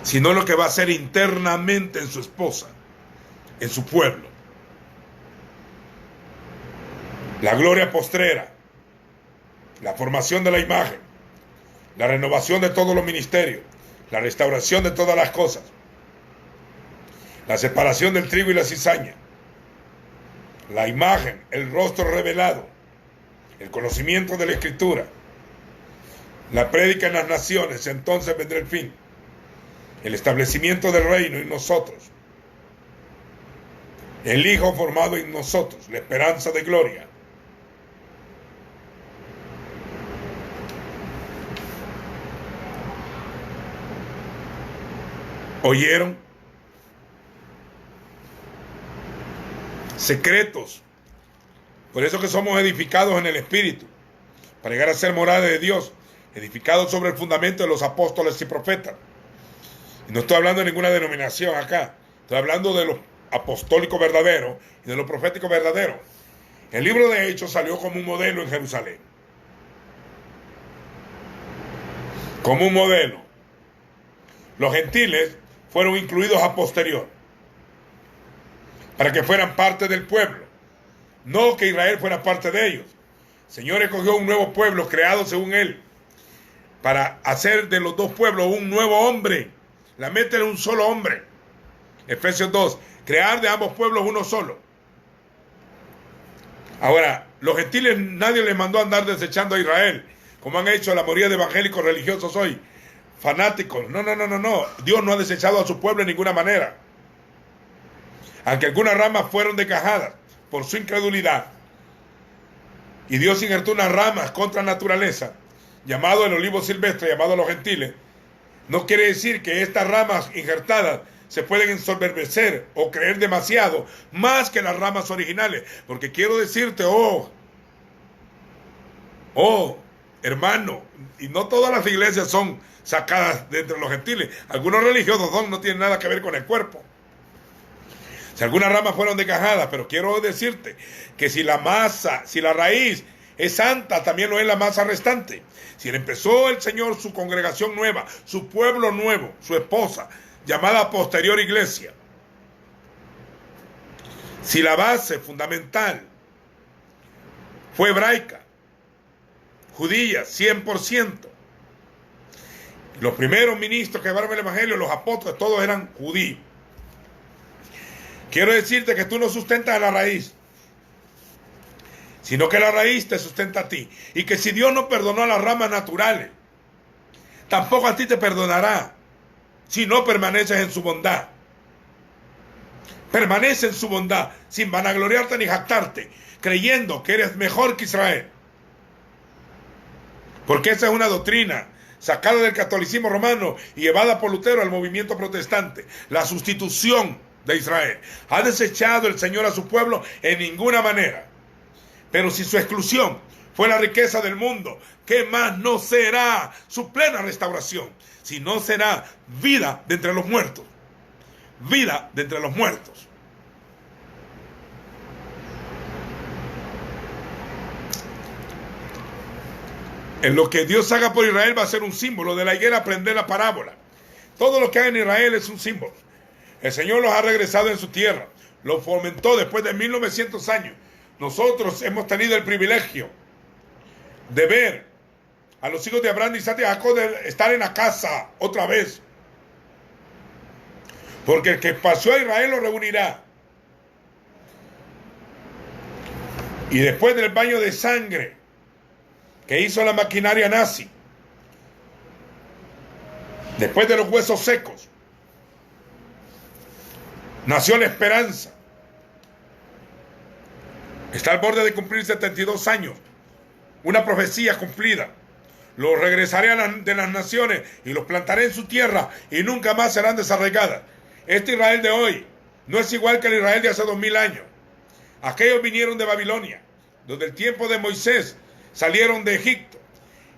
sino lo que va a hacer internamente en su esposa, en su pueblo. La gloria postrera, la formación de la imagen, la renovación de todos los ministerios, la restauración de todas las cosas, la separación del trigo y la cizaña, la imagen, el rostro revelado, el conocimiento de la Escritura, la prédica en las naciones, entonces vendrá el fin, el establecimiento del reino en nosotros, el Hijo formado en nosotros, la esperanza de gloria. ¿Oyeron? Secretos. Por eso que somos edificados en el Espíritu, para llegar a ser morada de Dios, edificados sobre el fundamento de los apóstoles y profetas. Y no estoy hablando de ninguna denominación acá, estoy hablando de lo apostólico verdadero y de lo profético verdadero. El libro de Hechos salió como un modelo en Jerusalén. Como un modelo. Los gentiles fueron incluidos a posterior, para que fueran parte del pueblo, no que Israel fuera parte de ellos. El Señor escogió un nuevo pueblo creado según Él, para hacer de los dos pueblos un nuevo hombre. La meta era un solo hombre. Efesios 2, crear de ambos pueblos uno solo. Ahora, los gentiles nadie les mandó a andar desechando a Israel, como han hecho la mayoría de evangélicos religiosos hoy, fanáticos. No. Dios no ha desechado a su pueblo en ninguna manera. Aunque algunas ramas fueron desgajadas por su incredulidad, y Dios injertó unas ramas contra naturaleza, llamado el olivo silvestre, llamado a los gentiles, no quiere decir que estas ramas injertadas se pueden ensoberbecer o creer demasiado más que las ramas originales. Porque quiero decirte, hermano, y no todas las iglesias son sacadas de entre los gentiles. Algunos religiosos no tienen nada que ver con el cuerpo. Si algunas ramas fueron desgajadas, pero quiero decirte que si la raíz es santa, también lo es la masa restante. Si empezó el Señor su congregación nueva, su pueblo nuevo, su esposa, llamada posterior iglesia, si la base fundamental fue hebraica, judía, 100%, los primeros ministros que llevaron el evangelio, los apóstoles, todos eran judíos. Quiero decirte que tú no sustentas a la raíz, sino que la raíz te sustenta a ti. Y que si Dios no perdonó a las ramas naturales, tampoco a ti te perdonará si no permaneces en su bondad. Permanece en su bondad, sin vanagloriarte ni jactarte, creyendo que eres mejor que Israel. Porque esa es una doctrina sacada del catolicismo romano y llevada por Lutero al movimiento protestante. La sustitución de Israel. ¿Ha desechado el Señor a su pueblo? En ninguna manera. Pero si su exclusión fue la riqueza del mundo, ¿qué más no será su plena restauración? Si no será vida de entre los muertos. Vida de entre los muertos. En lo que Dios haga por Israel va a ser un símbolo. De la higuera aprender la parábola. Todo lo que hay en Israel es un símbolo. El Señor los ha regresado en su tierra. Los fomentó después de 1900 años. Nosotros hemos tenido el privilegio de ver a los hijos de Abraham, Isaac y Jacob estar en la casa otra vez. Porque el que pasó a Israel lo reunirá. Y después del baño de sangre que hizo la maquinaria nazi, después de los huesos secos, nació la esperanza. Está al borde de cumplir 72 años. Una profecía cumplida. Los regresaré de las naciones y los plantaré en su tierra y nunca más serán desarraigadas. Este Israel de hoy no es igual que el Israel de hace 2000 años. Aquellos vinieron de Babilonia, donde el tiempo de Moisés salieron de Egipto.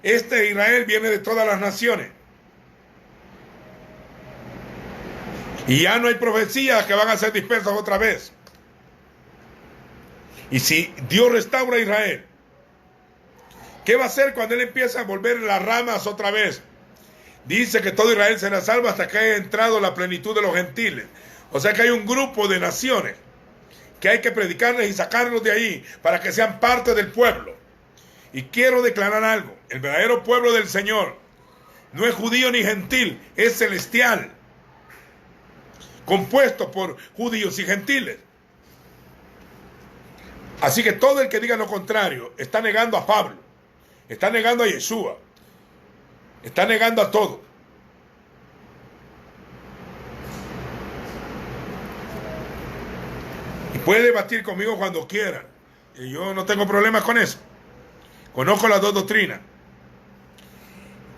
Este Israel viene de todas las naciones. Y ya no hay profecías que van a ser dispersas otra vez. Y si Dios restaura a Israel, ¿qué va a hacer cuando Él empieza a volver las ramas otra vez? Dice que todo Israel será salvo hasta que haya entrado la plenitud de los gentiles. O sea que hay un grupo de naciones que hay que predicarles y sacarlos de ahí para que sean parte del pueblo. Y quiero declarar algo. El verdadero pueblo del Señor no es judío ni gentil, es celestial, compuesto por judíos y gentiles. Así que todo el que diga lo contrario está negando a Pablo, está negando a Yeshua, está negando a todo. Y puede debatir conmigo cuando quiera, y yo no tengo problemas con eso. Conozco las dos doctrinas.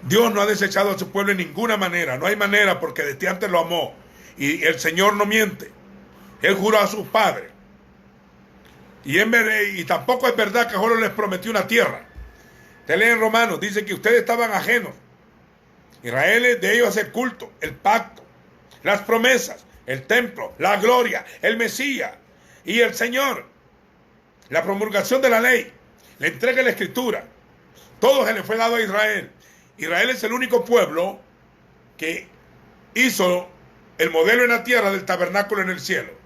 Dios no ha desechado a su pueblo en ninguna manera, no hay manera, porque desde antes lo amó. Y el Señor no miente. Él juró a sus padres. Y tampoco es verdad que solo les prometió una tierra. Usted lee en Romanos, dice que ustedes estaban ajenos. Israel de ellos hace culto, el pacto, las promesas, el templo, la gloria, el Mesías y el Señor. La promulgación de la ley, la entrega de la escritura. Todo se le fue dado a Israel. Israel es el único pueblo que hizo el modelo en la tierra del tabernáculo en el cielo.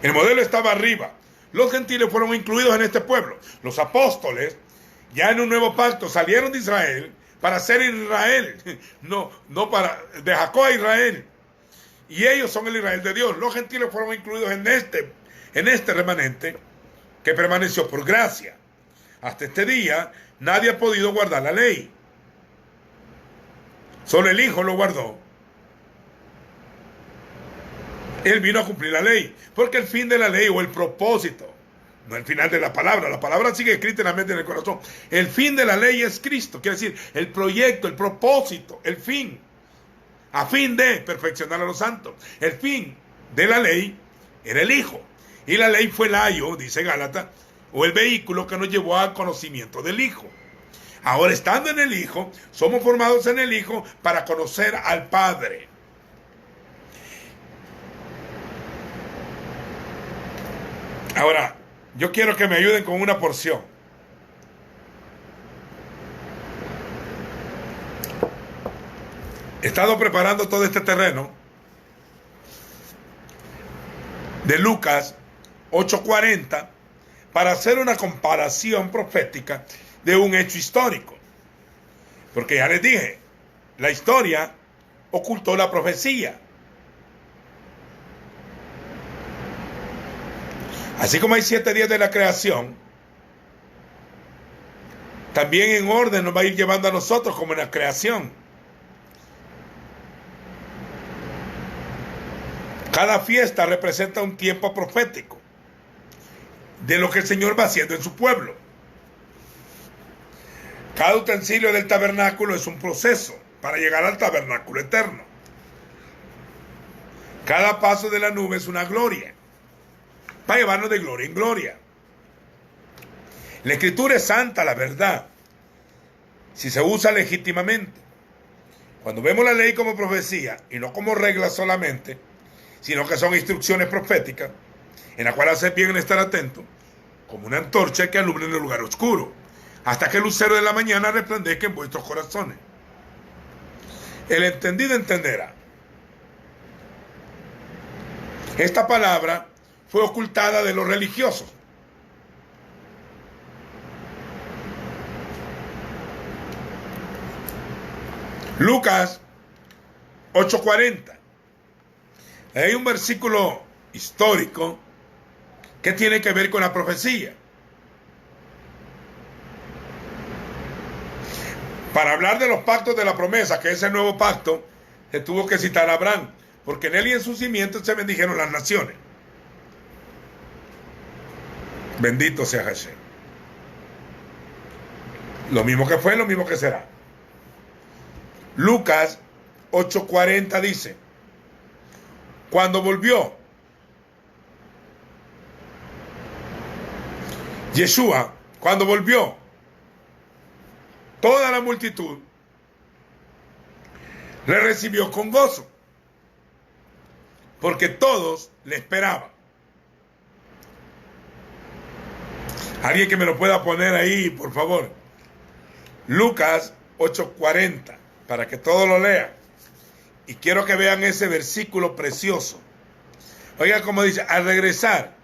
El modelo estaba arriba. Los gentiles fueron incluidos en este pueblo. Los apóstoles, ya en un nuevo pacto, salieron de Israel para ser Israel. No de Jacob a Israel. Y ellos son el Israel de Dios. Los gentiles fueron incluidos en este remanente que permaneció por gracia. Hasta este día, nadie ha podido guardar la ley. Solo el Hijo lo guardó. Él vino a cumplir la ley, porque el fin de la ley o el propósito, no el final de la palabra sigue escrita en la mente y en el corazón. El fin de la ley es Cristo, quiere decir el proyecto, el propósito, el fin, a fin de perfeccionar a los santos. El fin de la ley era el Hijo, y la ley fue el ayo, dice Gálatas, o el vehículo que nos llevó al conocimiento del Hijo. Ahora, estando en el Hijo, somos formados en el Hijo para conocer al Padre. Ahora, yo quiero que me ayuden con una porción. He estado preparando todo este terreno de Lucas 8:40 para hacer una comparación profética de un hecho histórico. Porque ya les dije, la historia ocultó la profecía. Así como hay 7 días de la creación, también en orden nos va a ir llevando a nosotros como en la creación. Cada fiesta representa un tiempo profético de lo que el Señor va haciendo en su pueblo. Cada utensilio del tabernáculo es un proceso para llegar al tabernáculo eterno. Cada paso de la nube es una gloria, para llevarnos de gloria en gloria. La escritura es santa, la verdad, si se usa legítimamente. Cuando vemos la ley como profecía y no como regla solamente, sino que son instrucciones proféticas, en las cuales hace bien estar atento, como una antorcha que alumbra en el lugar oscuro, hasta que el lucero de la mañana resplandezca en vuestros corazones. El entendido entenderá. Esta palabra fue ocultada de los religiosos. Lucas 8:40. Hay un versículo histórico que tiene que ver con la profecía. Para hablar de los pactos de la promesa, que es el nuevo pacto, se tuvo que citar a Abraham, porque en él y en sus simientes se bendijeron las naciones. Bendito sea Jesús. Lo mismo que fue, lo mismo que será. Lucas 8:40 dice, cuando volvió Yeshua, cuando volvió, toda la multitud le recibió con gozo, porque todos le esperaban. Alguien que me lo pueda poner ahí, por favor. Lucas 8:40, para que todos lo lean. Y quiero que vean ese versículo precioso. Oiga como dice, al regresar,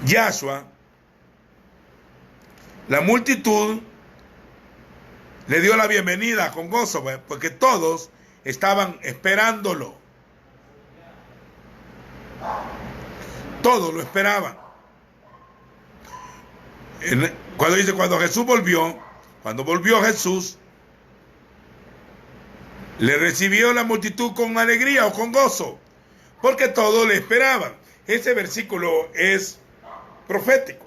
Yahshua, la multitud le dio la bienvenida con gozo, porque todos estaban esperándolo. Todos lo esperaban. Cuando dice, cuando volvió Jesús, le recibió la multitud con alegría o con gozo, porque todos le esperaban. Ese versículo es profético.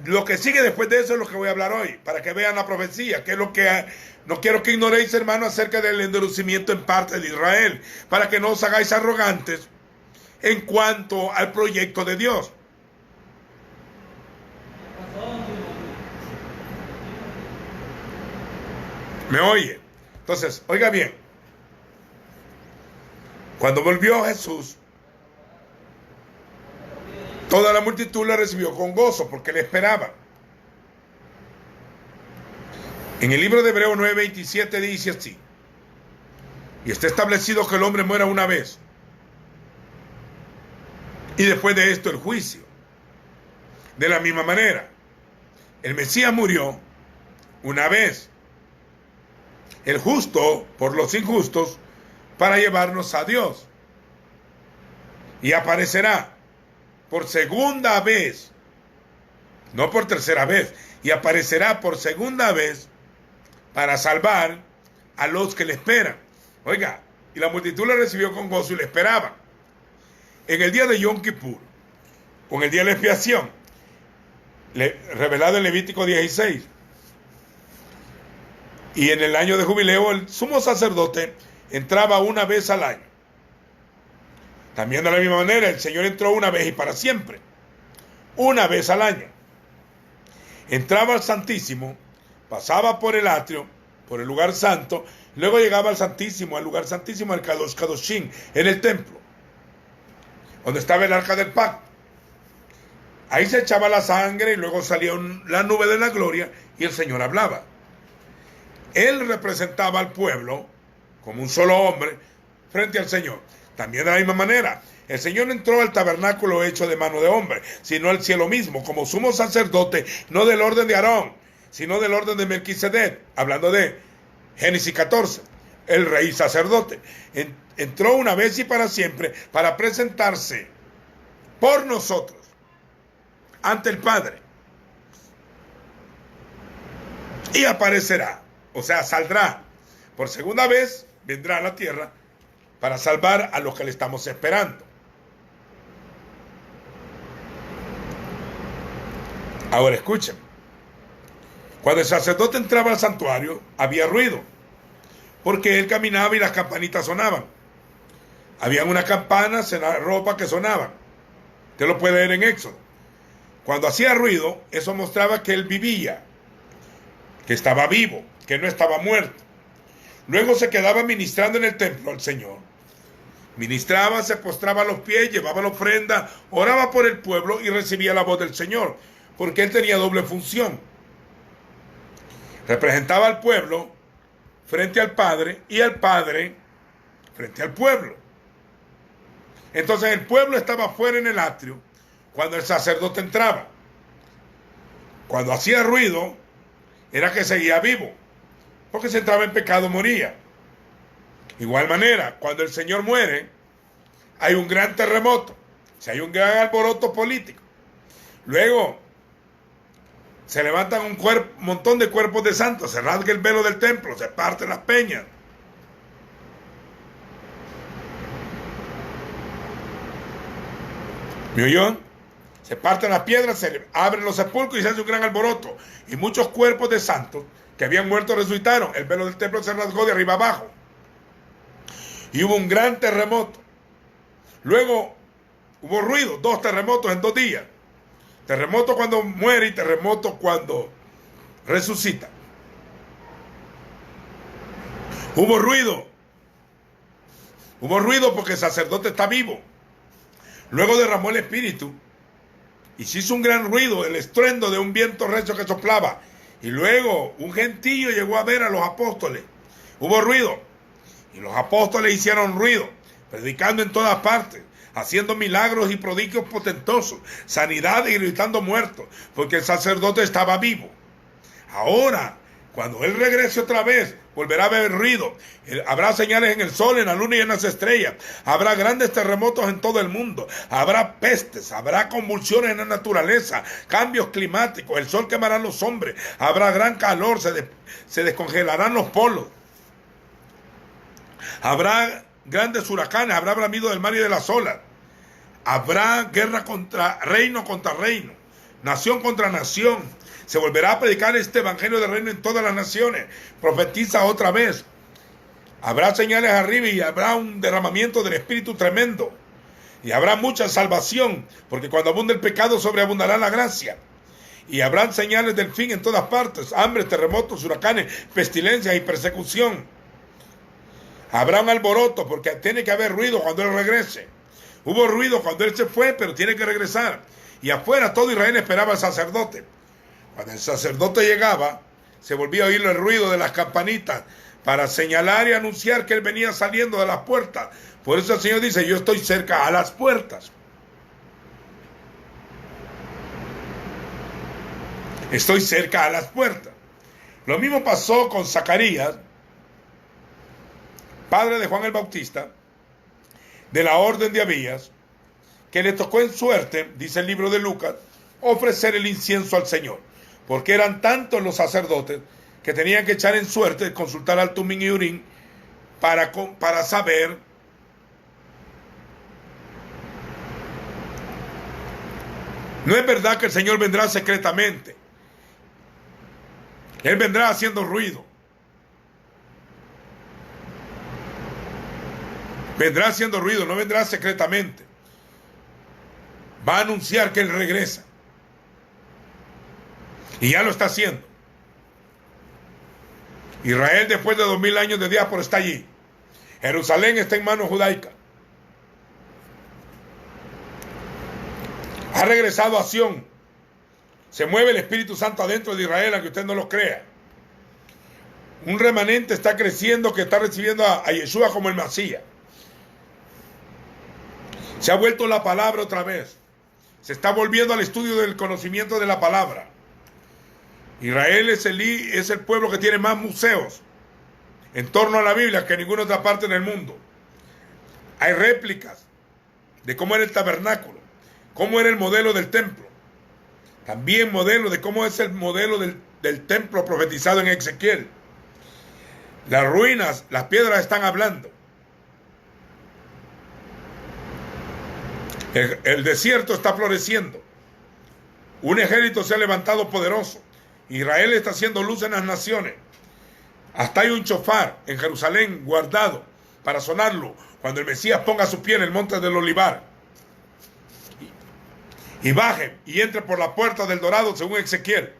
Lo que sigue después de eso es lo que voy a hablar hoy, para que vean la profecía, que es lo que no quiero que ignoréis, hermano, acerca del endurecimiento en parte de Israel, para que no os hagáis arrogantes en cuanto al proyecto de Dios. ¿Me oye? Entonces, oiga bien, cuando volvió Jesús, toda la multitud le recibió con gozo, porque le esperaba. En el libro de Hebreos 9:27 dice así, y está establecido que el hombre muera una vez, y después de esto el juicio. De la misma manera, el Mesías murió una vez, el justo por los injustos, para llevarnos a Dios, y aparecerá por segunda vez, no por tercera vez, y aparecerá por segunda vez para salvar a los que le esperan. Oiga, y la multitud le recibió con gozo y le esperaba. En el día de Yom Kippur, con el día de la expiación, revelado en Levítico 16, y en el año de jubileo, el sumo sacerdote entraba una vez al año. También de la misma manera, el Señor entró una vez y para siempre, una vez al año. Entraba al Santísimo, pasaba por el atrio, por el lugar santo, luego llegaba al Santísimo, al lugar santísimo, al Kadosh Kadoshim, en el templo, donde estaba el arca del pacto. Ahí se echaba la sangre y luego salía la nube de la gloria y el Señor hablaba. Él representaba al pueblo como un solo hombre frente al Señor. También de la misma manera, el Señor entró al tabernáculo hecho de mano de hombre, sino al cielo mismo, como sumo sacerdote, no del orden de Aarón, sino del orden de Melquisedec, hablando de Génesis 14, el rey sacerdote. Entró una vez y para siempre para presentarse por nosotros ante el Padre. Y aparecerá, o sea, saldrá por segunda vez, vendrá a la tierra para salvar a los que le estamos esperando. Ahora escuchen. Cuando el sacerdote entraba al santuario, había ruido, porque él caminaba y las campanitas sonaban. Habían unas campanas en la ropa que sonaban. Usted lo puede leer en Éxodo. Cuando hacía ruido, eso mostraba que él vivía, que estaba vivo, que no estaba muerto. Luego se quedaba ministrando en el templo al Señor. Ministraba, se postraba a los pies, llevaba la ofrenda, oraba por el pueblo y recibía la voz del Señor, porque él tenía doble función. Representaba al pueblo frente al Padre y al Padre frente al pueblo. Entonces el pueblo estaba fuera en el atrio cuando el sacerdote entraba. Cuando hacía ruido, era que seguía vivo, porque si entraba en pecado moría. Igual manera, cuando el Señor muere, hay un gran terremoto, o sea, hay un gran alboroto político. Luego se levantan un montón de cuerpos de santos, se rasga el velo del templo, se parten las peñas. ¿Me oyó? Se parten las piedras, se abren los sepulcros y se hace un gran alboroto. Y muchos cuerpos de santos que habían muerto resucitaron. El velo del templo se rasgó de arriba abajo. Y hubo un gran terremoto. Luego hubo ruido, 2 terremotos en 2 días. Terremoto cuando muere y terremoto cuando resucita. Hubo ruido. Hubo ruido porque el sacerdote está vivo. Luego derramó el espíritu y se hizo un gran ruido, el estruendo de un viento recio que soplaba. Y luego un gentío llegó a ver a los apóstoles. Hubo ruido. Y los apóstoles hicieron ruido, predicando en todas partes, haciendo milagros y prodigios potentosos, sanidad y gritando muertos, porque el sacerdote estaba vivo. Ahora, cuando él regrese otra vez, volverá a haber ruido. Habrá señales en el sol, en la luna y en las estrellas. Habrá grandes terremotos en todo el mundo. Habrá pestes, habrá convulsiones en la naturaleza, cambios climáticos, el sol quemará a los hombres. Habrá gran calor, se descongelarán los polos. Habrá grandes huracanes, habrá bramido del mar y de las olas. Habrá guerra contra reino, nación contra nación. Se volverá a predicar este evangelio del reino en todas las naciones. Profetiza otra vez. Habrá señales arriba y habrá un derramamiento del Espíritu tremendo. Y habrá mucha salvación, porque cuando abunde el pecado sobreabundará la gracia. Y habrán señales del fin en todas partes: hambre, terremotos, huracanes, pestilencias y persecución. Habrá un alboroto, porque tiene que haber ruido cuando él regrese. Hubo ruido cuando él se fue, pero tiene que regresar. Y afuera todo Israel esperaba al sacerdote. Cuando el sacerdote llegaba, se volvía a oír el ruido de las campanitas para señalar y anunciar que él venía saliendo de las puertas. Por eso el Señor dice: yo estoy cerca a las puertas. Estoy cerca a las puertas. Lo mismo pasó con Zacarías, padre de Juan el Bautista, de la orden de Abías, que le tocó en suerte, dice el libro de Lucas, ofrecer el incienso al Señor, porque eran tantos los sacerdotes que tenían que echar en suerte, consultar al Tumín y Urín para saber no es verdad que el Señor vendrá secretamente. Él vendrá haciendo ruido. Vendrá haciendo ruido, no vendrá secretamente. Va a anunciar que Él regresa. Y ya lo está haciendo. Israel, después de 2000 años de diáspora, está allí. Jerusalén está en manos judaicas. Ha regresado a Sión. Se mueve el Espíritu Santo adentro de Israel, aunque usted no lo crea. Un remanente está creciendo que está recibiendo a Yeshua como el Mesías. Se ha vuelto la palabra otra vez. Se está volviendo al estudio del conocimiento de la palabra. Israel es el pueblo que tiene más museos en torno a la Biblia que en ninguna otra parte en el mundo. Hay réplicas de cómo era el tabernáculo, cómo era el modelo del templo. También modelo de cómo es el modelo del templo profetizado en Ezequiel. Las ruinas, las piedras están hablando. El desierto está floreciendo. Un ejército se ha levantado poderoso. Israel está haciendo luz en las naciones. Hasta hay un chofar en Jerusalén guardado para sonarlo cuando el Mesías ponga su pie en el monte del Olivar. Y baje y entre por la puerta del dorado según Ezequiel.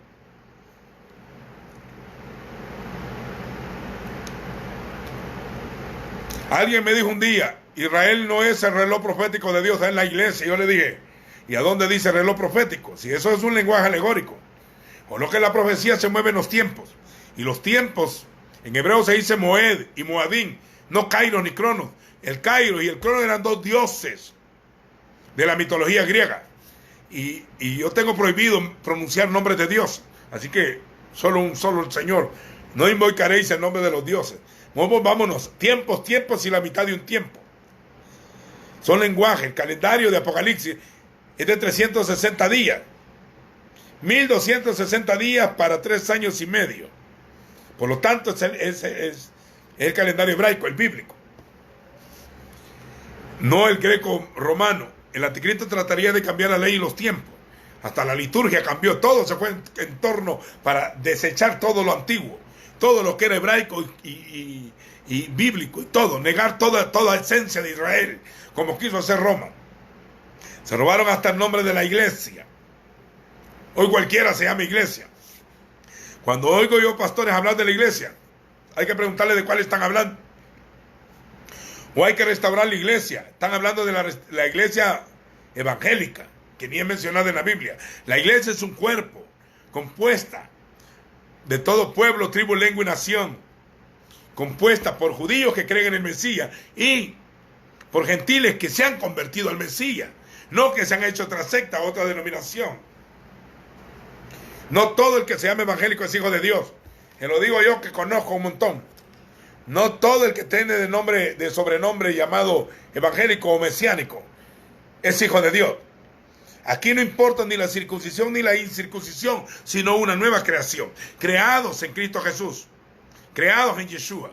Alguien me dijo un día: Israel no es el reloj profético de Dios, es la iglesia. Y yo le dije: ¿y a dónde dice reloj profético? Si eso es un lenguaje alegórico. O lo que la profecía se mueve en los tiempos. Y los tiempos, en hebreo se dice Moed y Moadín, no Kairos ni Cronos. El Kairos y el Cronos eran dos dioses de la mitología griega. Y yo tengo prohibido pronunciar nombres de Dios. Así que solo el Señor. No invocaréis el nombre de los dioses. Vámonos, tiempos y la mitad de un tiempo. Son lenguajes. El calendario de Apocalipsis es de 360 días. 1260 días para 3 años y medio. Por lo tanto, es el calendario hebraico, el bíblico. No el greco romano. El anticristo trataría de cambiar la ley y los tiempos. Hasta la liturgia cambió, todo se fue en torno para desechar todo lo antiguo, todo lo que era hebraico y bíblico y todo, negar toda esencia de Israel, como quiso hacer Roma. Se robaron hasta el nombre de la iglesia. Hoy cualquiera se llama iglesia. Cuando oigo yo pastores hablar de la iglesia, hay que preguntarle de cuál están hablando. O hay que restaurar la iglesia. Están hablando de la iglesia evangélica, que ni es mencionada en la Biblia. La iglesia es un cuerpo compuesta de todo pueblo, tribu, lengua y nación, compuesta por judíos que creen en el Mesías y por gentiles que se han convertido al Mesías, no que se han hecho otra secta, otra denominación. No todo el que se llama evangélico es hijo de Dios. Se lo digo yo, que conozco un montón. No todo el que tiene de sobrenombre llamado evangélico o mesiánico es hijo de Dios. Aquí no importa ni la circuncisión ni la incircuncisión, sino una nueva creación. Creados en Cristo Jesús. Creados en Yeshua.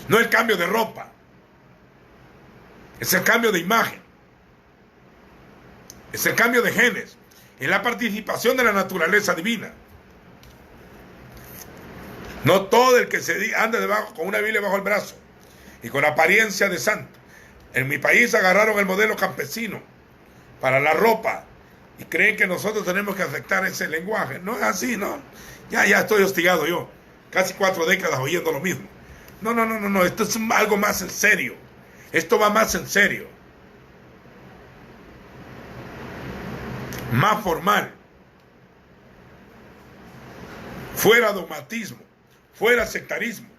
No el cambio de ropa. Es el cambio de imagen. Es el cambio de genes. Es la participación de la naturaleza divina. No todo el que anda debajo con una Biblia bajo el brazo y con apariencia de santo. En mi país agarraron el modelo campesino para la ropa y creen que nosotros tenemos que aceptar ese lenguaje. No es así, ¿no? Ya estoy hostigado yo. Casi 4 décadas oyendo lo mismo. No. Esto es algo más en serio. Esto va más en serio. Más formal. Fuera dogmatismo. Fuera sectarismo.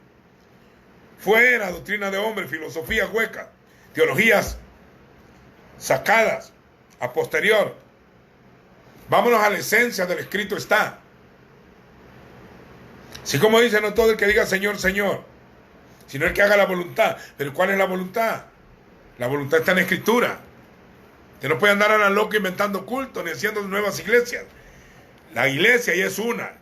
Fuera doctrina de hombre, filosofía hueca. Teologías sacadas a posterior. Vámonos a la esencia del escrito está. Así como dice, no todo el que diga Señor, Señor, sino el que haga la voluntad. Pero ¿cuál es la voluntad? La voluntad está en la escritura. Usted no puede andar a la loca inventando cultos ni haciendo nuevas iglesias. La iglesia ya es una.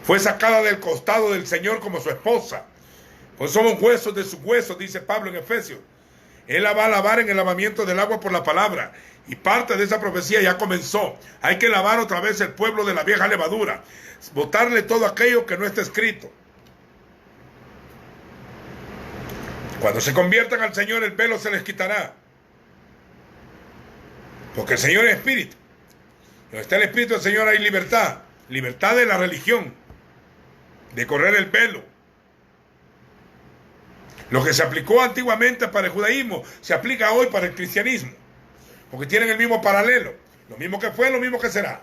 Fue sacada del costado del Señor como su esposa. Pues somos huesos de sus huesos, dice Pablo en Efesios. Él la va a lavar en el lavamiento del agua por la palabra. Y parte de esa profecía ya comenzó. Hay que lavar otra vez el pueblo de la vieja levadura. Botarle todo aquello que no está escrito. Cuando se conviertan al Señor, el velo se les quitará. Porque el Señor es espíritu. Donde está el espíritu del Señor hay libertad. Libertad de la religión. De correr el velo. Lo que se aplicó antiguamente para el judaísmo se aplica hoy para el cristianismo. Porque tienen el mismo paralelo. Lo mismo que fue, lo mismo que será.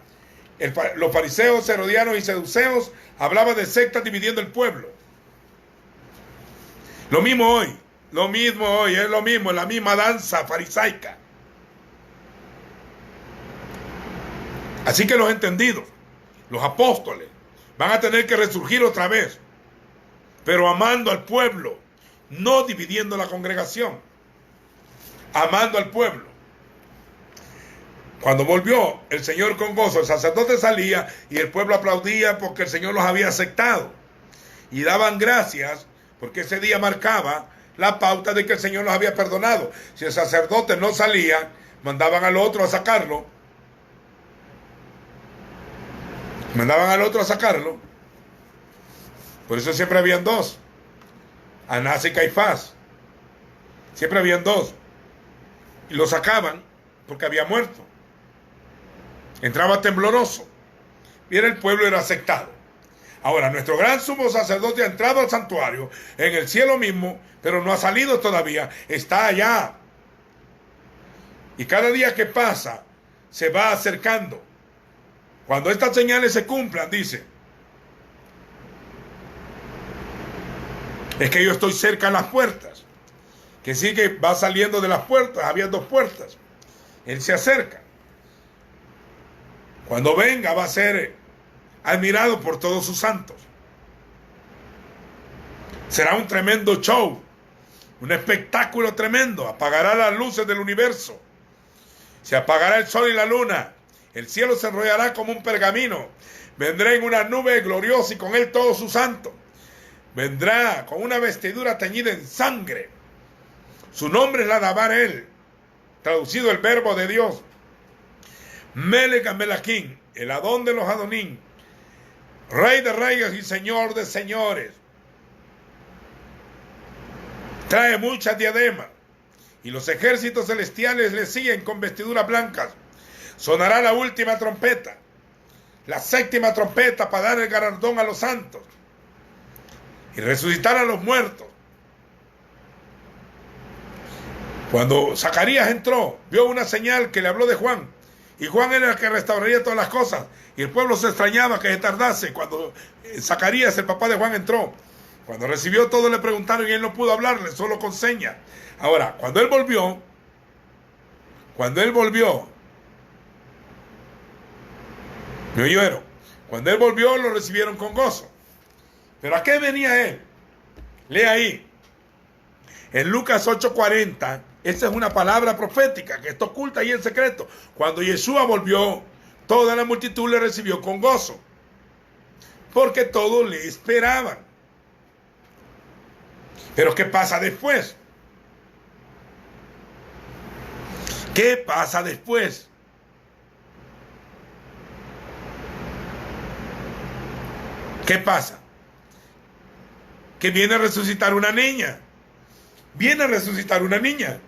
Los fariseos, herodianos y seduceos hablaban de sectas dividiendo el pueblo. Lo mismo hoy. Es lo mismo, la misma danza farisaica. Así que los entendidos, los apóstoles, van a tener que resurgir otra vez, pero amando al pueblo, no dividiendo la congregación, amando al pueblo. Cuando volvió el Señor con gozo, el sacerdote salía y el pueblo aplaudía porque el Señor los había aceptado. Y daban gracias porque ese día marcaba la pauta de que el Señor los había perdonado. Si el sacerdote no salía, mandaban al otro a sacarlo. Por eso siempre habían 2. Anás y Caifás. Siempre habían 2. Y lo sacaban porque había muerto. Entraba tembloroso. Y el pueblo era aceptado. Ahora, nuestro gran sumo sacerdote ha entrado al santuario, en el cielo mismo, pero no ha salido todavía. Está allá. Y cada día que pasa, se va acercando. Cuando estas señales se cumplan, dice, es que yo estoy cerca de las puertas. Que sí que va saliendo de las puertas, había 2 puertas. Él se acerca. Cuando venga va a ser admirado por todos sus santos. Será un tremendo show, un espectáculo tremendo. Apagará las luces del universo. Se apagará el sol y la luna. El cielo se enrollará como un pergamino. Vendrá en una nube gloriosa y con él todos sus santos. Vendrá con una vestidura teñida en sangre. Su nombre la dará él. traducido el verbo de Dios. Melech Amelakim, el Adón de los Adonim, Rey de reyes y Señor de señores. Trae muchas diademas, y los ejércitos celestiales le siguen con vestiduras blancas. Sonará la última trompeta, la séptima trompeta, para dar el galardón a los santos y resucitar a los muertos. Cuando Zacarías entró, vio una señal que le habló de Juan, y Juan era el que restauraría todas las cosas, y el pueblo se extrañaba que se tardase. Cuando Zacarías, el papá de Juan, entró, cuando recibió todo, le preguntaron y él no pudo hablarle, solo con señas. Ahora, cuando él volvió, ¿me oyeron? Cuando él volvió, lo recibieron con gozo. ¿Pero a qué venía él? Lee ahí. En Lucas 8:40, esa es una palabra profética que está oculta ahí en secreto. Cuando Yeshua volvió, toda la multitud le recibió con gozo, porque todos le esperaban. Pero ¿qué pasa después? ¿Qué pasa después? ¿Qué pasa? Que viene a resucitar una niña. Viene a resucitar una niña.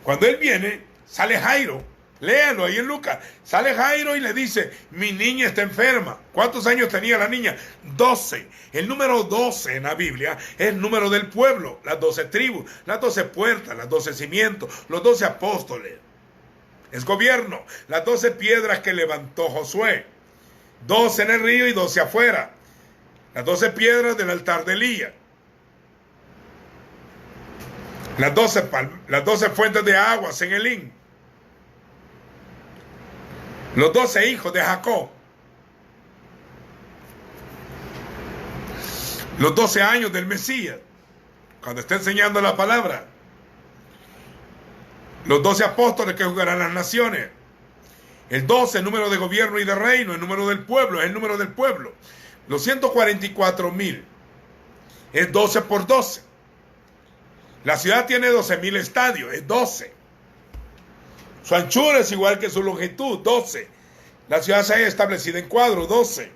Cuando él viene, sale Jairo. Léalo ahí en Lucas. Sale Jairo y le dice: mi niña está enferma. ¿Cuántos años tenía la niña? 12. El número 12 en la Biblia es el número del pueblo. Las 12 tribus, las 12 puertas, las 12 cimientos, los 12 apóstoles. Es gobierno. Las 12 piedras que levantó Josué. 12 en el río y 12 afuera. Las 12 piedras del altar de Elías. Las 12 fuentes de aguas en Elín. Los 12 hijos de Jacob. Los 12 años del Mesías, cuando está enseñando la palabra. Los 12 apóstoles que juzgarán las naciones. El 12, el número de gobierno y de reino, el número del pueblo, es el número del pueblo. Los 144,000 es 12 por 12. La ciudad tiene 12,000 estadios, es 12. Su anchura es igual que su longitud, 12. La ciudad se ha establecida en cuadros, 12.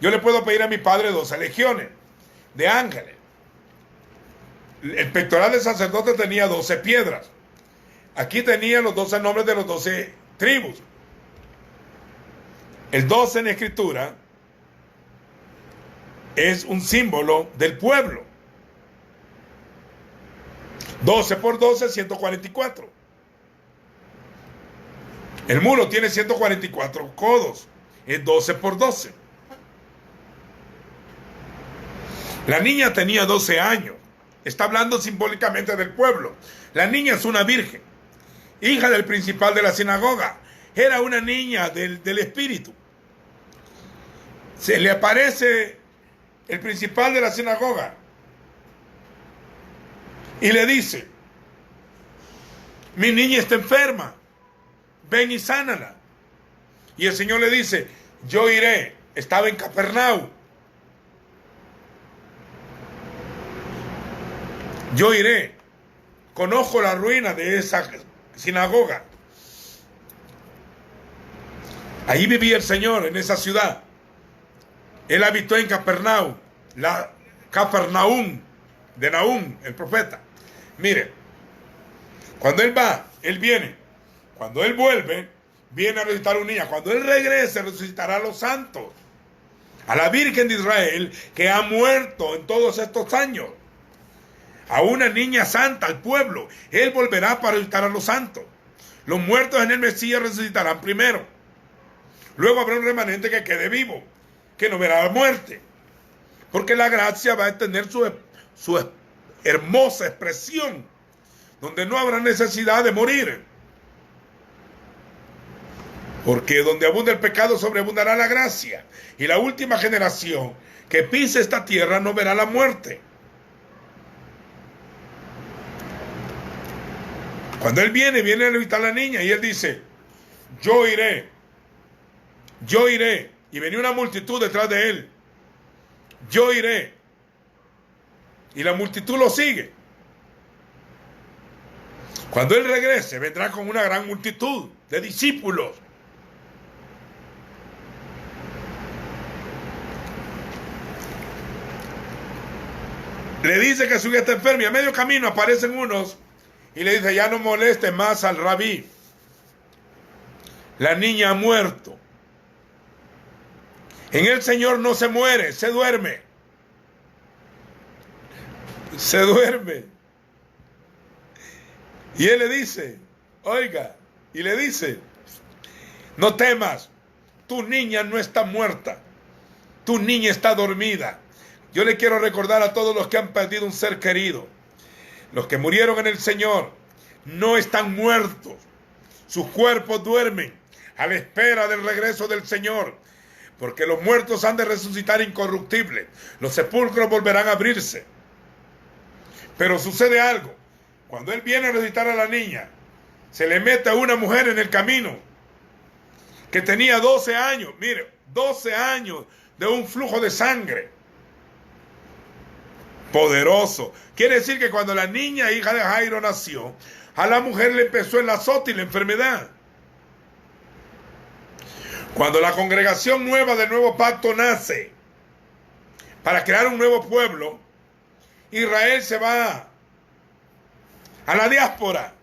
Yo le puedo pedir a mi padre 12 legiones de ángeles. El pectoral del sacerdote tenía 12 piedras. Aquí tenía los 12 nombres de los 12 tribus. El 12 en escritura es un símbolo del pueblo. 12 por 12, 144. El muro tiene 144 codos. Es 12 por 12. La niña tenía 12 años. Está hablando simbólicamente del pueblo. La niña es una virgen, hija del principal de la sinagoga. Era una niña del espíritu. Se le aparece el principal de la sinagoga y le dice: mi niña está enferma, ven y sánala. Y el Señor le dice: yo iré. Estaba en Capernaum. Yo iré. Conozco la ruina de esa sinagoga. Ahí vivía el Señor, en esa ciudad. Él habitó en Capernaum, la Capernaum de Nahum, el profeta. Mire, cuando él va, él viene. Cuando él vuelve, viene a resucitar a un niño. Cuando él regrese, resucitará a los santos, a la Virgen de Israel, que ha muerto en todos estos años, a una niña santa, al pueblo. Él volverá para resucitar a los santos. Los muertos en el Mesías resucitarán primero. Luego habrá un remanente que quede vivo, que no verá la muerte, porque la gracia va a tener su hermosa expresión, donde no habrá necesidad de morir. Porque donde abunda el pecado, sobreabundará la gracia. Y la última generación que pise esta tierra no verá la muerte. Cuando él viene a visitar a la niña y él dice: yo iré. Y venía una multitud detrás de él. Yo iré. Y la multitud lo sigue. Cuando Él regrese, vendrá con una gran multitud de discípulos. Le dice que su hija está enferma y a medio camino aparecen unos y le dice, ya no moleste más al rabí. La niña ha muerto. En el Señor no se muere, se duerme. Se duerme. Y Él le dice, oiga, y le dice, no temas, tu niña no está muerta, tu niña está dormida. Yo le quiero recordar a todos los que han perdido un ser querido, los que murieron en el Señor, no están muertos, sus cuerpos duermen a la espera del regreso del Señor, porque los muertos han de resucitar incorruptibles, los sepulcros volverán a abrirse. Pero sucede algo, cuando Él viene a resucitar a la niña, se le mete a una mujer en el camino, que tenía 12 años, mire, 12 años de un flujo de sangre. Poderoso. Quiere decir que cuando la niña, hija de Jairo, nació, a la mujer le empezó el azote y la enfermedad. Cuando la congregación nueva del nuevo pacto nace, para crear un nuevo pueblo, Israel se va a la diáspora.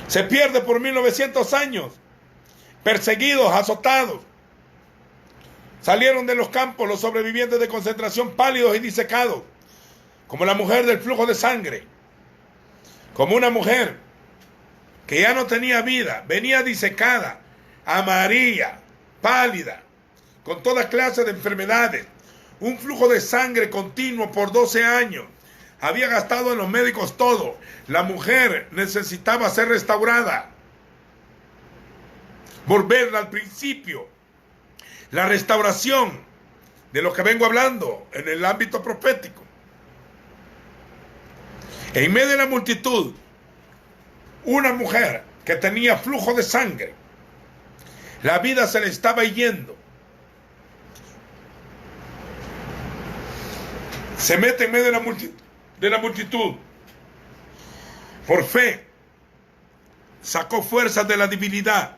Se pierde por 1900 años, perseguidos, azotados. Salieron de los campos los sobrevivientes de concentración pálidos y disecados, como la mujer del flujo de sangre, como una mujer que ya no tenía vida, venía disecada, amarilla, pálida, con toda clase de enfermedades, un flujo de sangre continuo por 12 años. Había gastado en los médicos todo. La mujer necesitaba ser restaurada, volverla al principio. La restauración de lo que vengo hablando en el ámbito profético. En medio de la multitud, una mujer que tenía flujo de sangre, la vida se le estaba yendo. Se mete en medio de la multitud. Por fe, sacó fuerzas de la divinidad.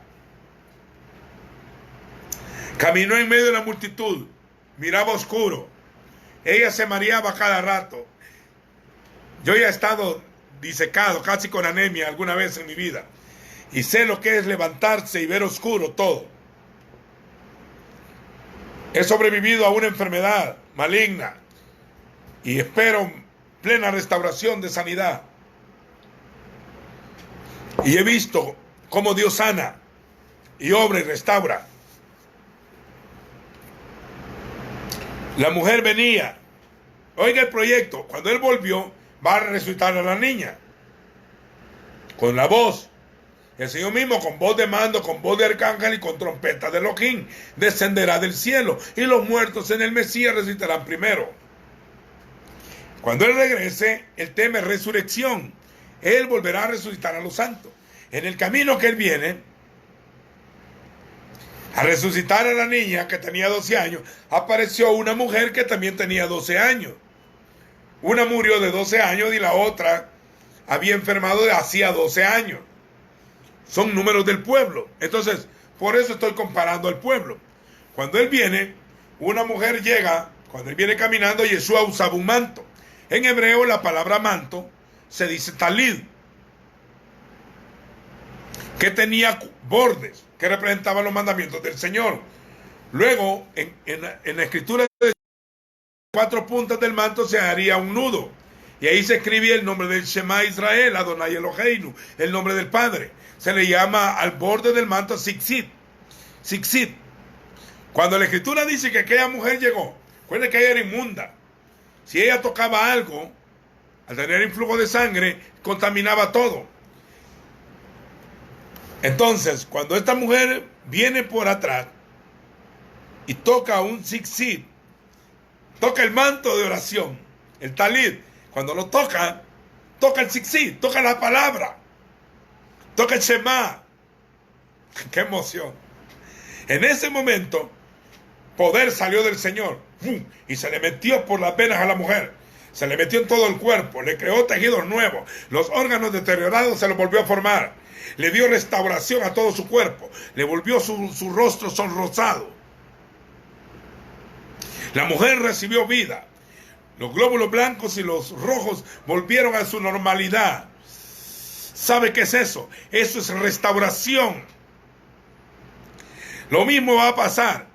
Caminó en medio de la multitud, miraba oscuro. Ella se mareaba cada rato. Yo ya he estado disecado, casi con anemia alguna vez en mi vida. Y sé lo que es levantarse y ver oscuro todo. He sobrevivido a una enfermedad maligna y espero plena restauración de sanidad. Y he visto cómo Dios sana y obra y restaura. La mujer venía, oiga el proyecto, cuando Él volvió, va a resucitar a la niña. Con la voz, el Señor mismo con voz de mando, con voz de arcángel y con trompeta de Elohim, descenderá del cielo y los muertos en el Mesías resucitarán primero. Cuando Él regrese, el tema es resurrección. Él volverá a resucitar a los santos. En el camino que Él viene a resucitar a la niña que tenía 12 años, apareció una mujer que también tenía 12 años. Una murió de 12 años y la otra había enfermado de hacía 12 años. Son números del pueblo. Entonces, por eso estoy comparando al pueblo. Cuando Él viene, una mujer llega, cuando Él viene caminando, Yeshua usaba un manto. En hebreo la palabra manto se dice talid, que tenía bordes, que representaban los mandamientos del Señor. Luego, en la escritura de 4 puntas del manto se haría un nudo. Y ahí se escribía el nombre del Shema Israel, Adonai Eloheinu, el nombre del Padre. Se le llama al borde del manto Siksít. Siksít. Cuando la escritura dice que aquella mujer llegó, recuerde que ella era inmunda. Si ella tocaba algo, al tener influjo de sangre, contaminaba todo. Entonces, cuando esta mujer viene por atrás y toca un Siksít, toca el manto de oración, el talid, cuando lo toca, toca el Siksít, toca la palabra, toca el Shema. ¡Qué emoción! En ese momento, poder salió del Señor y se le metió por las venas a la mujer. Se le metió en todo el cuerpo, le creó tejidos nuevos, los órganos deteriorados se los volvió a formar, le dio restauración a todo su cuerpo, le volvió su rostro sonrosado. La mujer recibió vida. Los glóbulos blancos y los rojos volvieron a su normalidad. ¿Sabe qué es eso? Eso es restauración. Lo mismo va a pasar.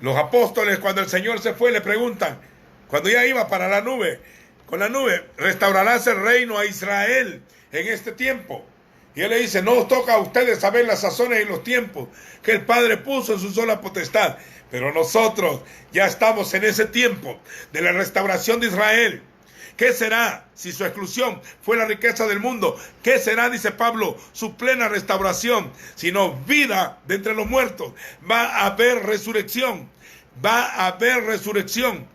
Los apóstoles, cuando el Señor se fue, le preguntan, cuando ya iba para la nube, con la nube, ¿restaurarás el reino a Israel en este tiempo? Y él le dice, no os toca a ustedes saber las sazones y los tiempos que el Padre puso en su sola potestad. Pero nosotros ya estamos en ese tiempo de la restauración de Israel. ¿Qué será si su exclusión fue la riqueza del mundo? ¿Qué será, dice Pablo, su plena restauración? Sino vida de entre los muertos. Va a haber resurrección. Va a haber resurrección.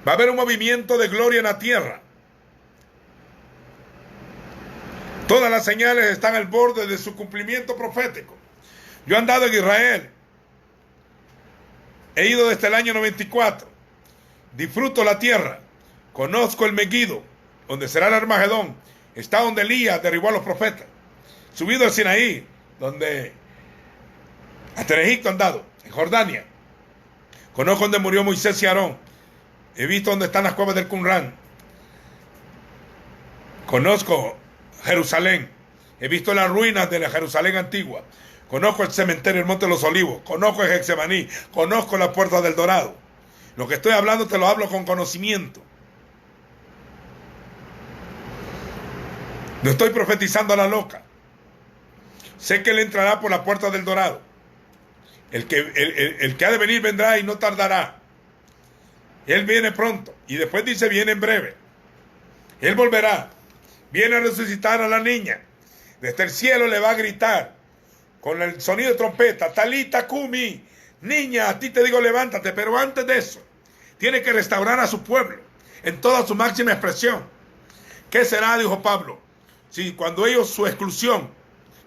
Va a haber un movimiento de gloria en la tierra. Todas las señales están al borde de su cumplimiento profético. Yo he andado en Israel. He ido desde el año 94. Disfruto la tierra. Conozco el Megiddo, donde será el Armagedón. Está donde Elías derribó a los profetas. Subido al Sinaí, donde hasta en Egipto he andado, en Jordania. Conozco donde murió Moisés y Aarón. He visto donde están las cuevas del Qumran. Conozco Jerusalén. He visto las ruinas de la Jerusalén antigua. Conozco el cementerio, el Monte de los Olivos. Conozco el Getsemaní. Conozco la Puerta del Dorado. Lo que estoy hablando te lo hablo con conocimiento. No estoy profetizando a la loca. Sé que él entrará por la Puerta del Dorado. El que ha de venir vendrá y no tardará. Él viene pronto. Y después dice, viene en breve. Él volverá. Viene a resucitar a la niña. Desde el cielo le va a gritar con el sonido de trompeta, Talita Kumi, niña, a ti te digo levántate. Pero antes de eso, tiene que restaurar a su pueblo en toda su máxima expresión. ¿Qué será? Dijo Pablo. Si cuando ellos, su exclusión,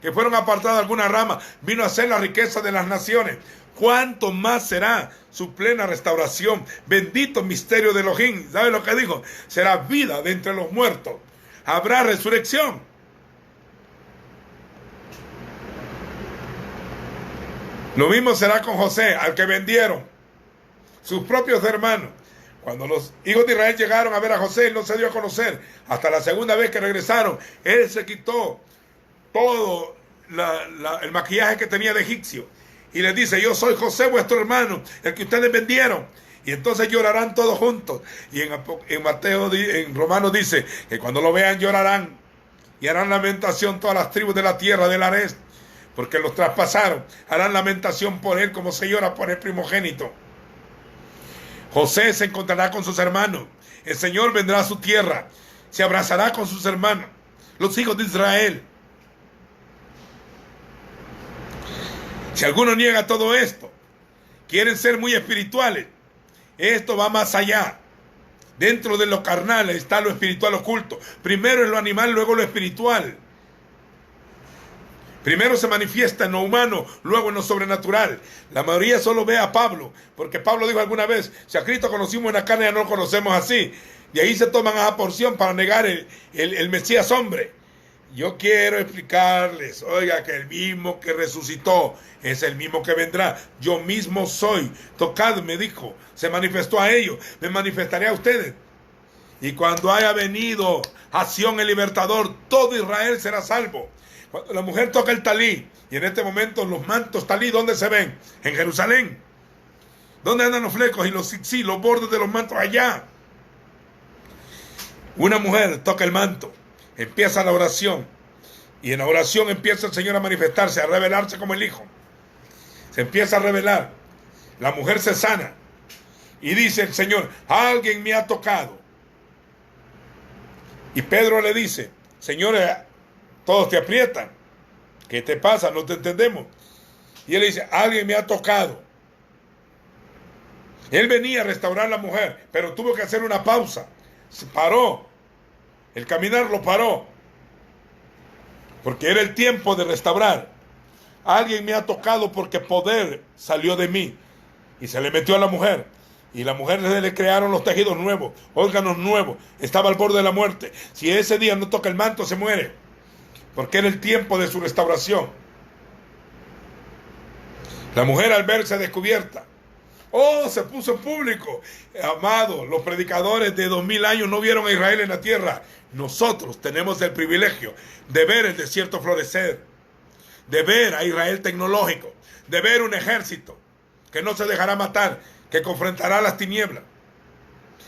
que fueron apartados de alguna rama, vino a ser la riqueza de las naciones, ¿cuánto más será su plena restauración? Bendito misterio de Elohim. ¿Sabe lo que dijo? Será vida de entre los muertos. Habrá resurrección. Lo mismo será con José, al que vendieron sus propios hermanos. Cuando los hijos de Israel llegaron a ver a José, él no se dio a conocer. Hasta la segunda vez que regresaron, él se quitó todo el maquillaje que tenía de egipcio. Y les dice, yo soy José, vuestro hermano, el que ustedes vendieron. Y entonces llorarán todos juntos. Y en Romanos dice que cuando lo vean llorarán. Y harán lamentación todas las tribus de la tierra del Ares. Porque los traspasaron. Harán lamentación por él como se llora por el primogénito. José se encontrará con sus hermanos. El Señor vendrá a su tierra. Se abrazará con sus hermanos, los hijos de Israel. Si alguno niega todo esto, quieren ser muy espirituales. Esto va más allá. Dentro de lo carnal está lo espiritual oculto. Primero en lo animal, luego lo espiritual. Primero se manifiesta en lo humano, luego en lo sobrenatural. La mayoría solo ve a Pablo, porque Pablo dijo alguna vez, si a Cristo conocimos en la carne, ya no lo conocemos así. Y ahí se toman esa porción para negar el Mesías hombre. Yo quiero explicarles, oiga, que el mismo que resucitó es el mismo que vendrá. Yo mismo soy. Tocadme, dijo. Se manifestó a ellos. Me manifestaré a ustedes. Y cuando haya venido a Sión el libertador, todo Israel será salvo. Cuando la mujer toca el talí, y en este momento los mantos talí, ¿dónde se ven? En Jerusalén. ¿Dónde andan los flecos y los bordes de los mantos? Allá. Una mujer toca el manto, empieza la oración, y en la oración empieza el Señor a manifestarse, a revelarse como el Hijo. Se empieza a revelar. La mujer se sana, y dice el Señor, alguien me ha tocado. Y Pedro le dice, Señor, todos te aprietan. ¿Qué te pasa? No te entendemos. Y él dice, alguien me ha tocado. Él venía a restaurar a la mujer, pero tuvo que hacer una pausa. Se paró. El caminar lo paró. Porque era el tiempo de restaurar. Alguien me ha tocado porque poder salió de mí. Y se le metió a la mujer. Y la mujer se le crearon los tejidos nuevos, órganos nuevos. Estaba al borde de la muerte. Si ese día no toca el manto, se muere. Porque era el tiempo de su restauración. La mujer al verse descubierta, se puso en público. Amado, los predicadores de 2000 años no vieron a Israel en la tierra. Nosotros tenemos el privilegio de ver el desierto florecer, de ver a Israel tecnológico, de ver un ejército que no se dejará matar, que confrontará las tinieblas.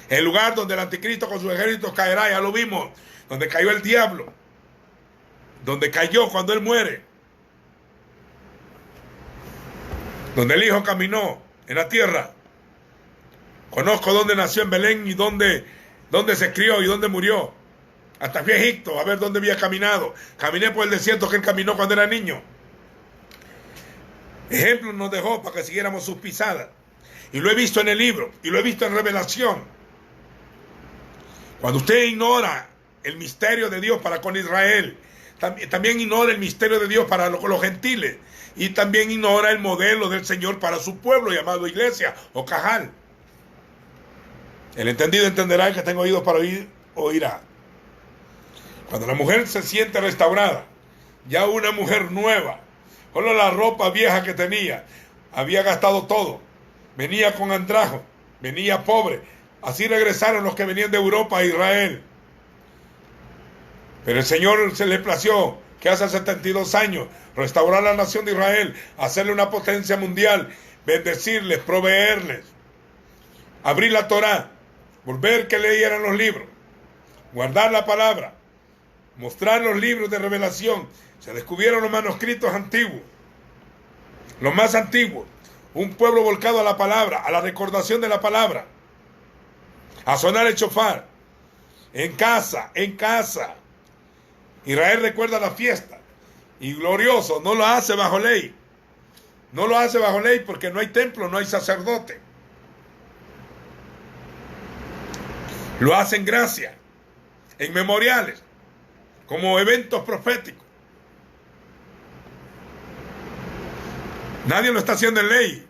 El lugar donde el anticristo con sus ejércitos caerá, ya lo vimos, donde cayó el diablo, donde cayó cuando él muere, donde el Hijo caminó en la tierra. Conozco dónde nació en Belén y dónde se crió y dónde murió. Hasta fui a Egipto a ver dónde había caminado. Caminé por el desierto que él caminó cuando era niño. Ejemplos nos dejó para que siguiéramos sus pisadas. Y lo he visto en el libro, y lo he visto en revelación. Cuando usted ignora el misterio de Dios para con Israel, también ignora el misterio de Dios para los gentiles, y también ignora el modelo del Señor para su pueblo llamado iglesia o cajal. El entendido entenderá, el que tenga oídos para oír, oirá. Cuando la mujer se siente restaurada, ya una mujer nueva, solo la ropa vieja que tenía, había gastado todo, venía con andrajo, venía pobre. Así regresaron los que venían de Europa a Israel. Pero el Señor se le plació que hace 72 años restaurar la nación de Israel, hacerle una potencia mundial, bendecirles, proveerles, abrir la Torá, volver que leyeran los libros, guardar la palabra, mostrar los libros de revelación. Se descubrieron los manuscritos antiguos, los más antiguos, un pueblo volcado a la palabra, a la recordación de la palabra, a sonar el shofar, en casa, en casa. Israel recuerda la fiesta, y glorioso, no lo hace bajo ley. No lo hace bajo ley porque no hay templo, no hay sacerdote. Lo hace en gracia, en memoriales, como eventos proféticos. Nadie lo está haciendo en ley.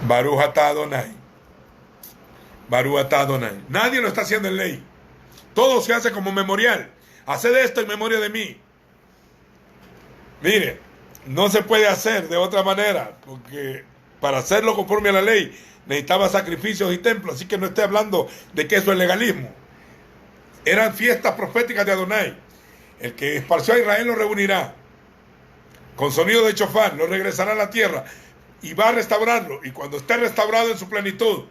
Baruch atah Adonai. Baruch atah Adonai. Nadie lo está haciendo en ley. Todo se hace como memorial. Haced esto en memoria de mí. Mire, no se puede hacer de otra manera, porque para hacerlo conforme a la ley necesitaba sacrificios y templos, así que no estoy hablando de que eso es legalismo. Eran fiestas proféticas de Adonai. El que esparció a Israel lo reunirá con sonido de shofar, lo regresará a la tierra y va a restaurarlo. Y cuando esté restaurado en su plenitud,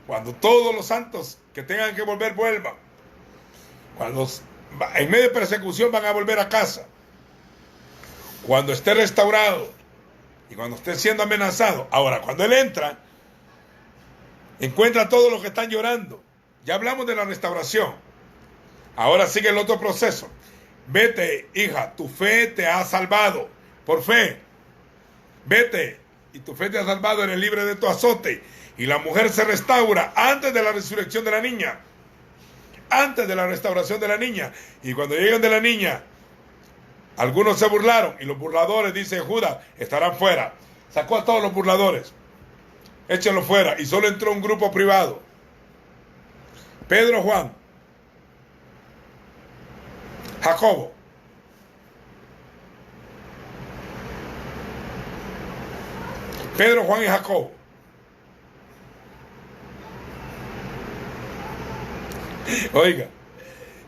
cuando todos los santos que tengan que volver vuelvan, cuando en medio de persecución van a volver a casa, cuando esté restaurado y cuando esté siendo amenazado. Ahora, cuando él entra, encuentra a todos los que están llorando. Ya hablamos de la restauración. Ahora sigue el otro proceso. Vete, hija, tu fe te ha salvado. Por fe. Vete, y tu fe te ha salvado, eres libre de tu azote. Y la mujer se restaura antes de la resurrección de la niña. Antes de la restauración de la niña. Y cuando llegan de la niña, algunos se burlaron. Y los burladores, dice Judas, estarán fuera. Sacó a todos los burladores. Échenlo fuera. Y solo entró un grupo privado. Pedro, Juan, Jacobo. Pedro, Juan y Jacobo. Oiga,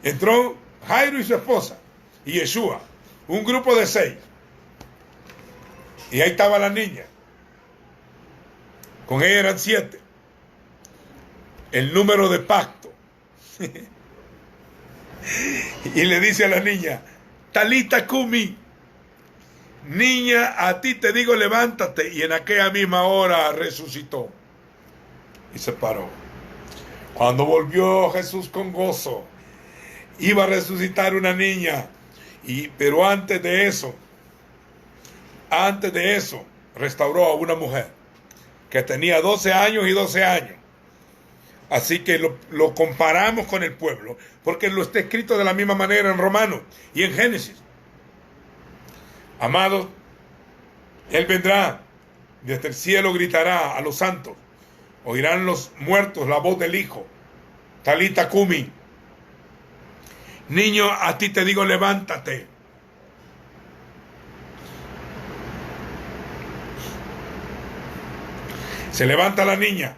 entró Jairo y su esposa y Yeshua, un grupo de 6. Y ahí estaba la niña. Con ella eran 7. El número de pacto. Y le dice a la niña, Talita Kumi, niña, a ti te digo levántate. Y en aquella misma hora resucitó y se paró. Cuando volvió Jesús con gozo, iba a resucitar una niña. Pero antes de eso, restauró a una mujer que tenía 12 años y 12 años. Así que lo comparamos con el pueblo, porque lo está escrito de la misma manera en Romanos y en Génesis. Amados, Él vendrá Desde el cielo gritará a los santos. Oirán los muertos la voz del Hijo. Talita Kumi. Niño, a ti te digo, levántate. Se levanta la niña,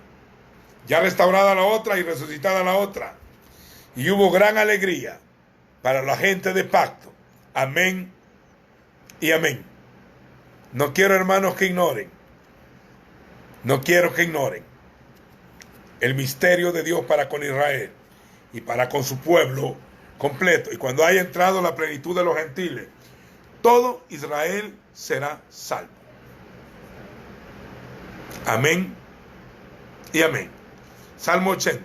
ya restaurada la otra y resucitada la otra. Y hubo gran alegría para la gente de pacto. Amén y amén. No quiero, hermanos, que ignoren. No quiero que ignoren el misterio de Dios para con Israel y para con su pueblo completo. Y cuando haya entrado la plenitud de los gentiles, todo Israel será salvo. Amén y amén. Salmo 80.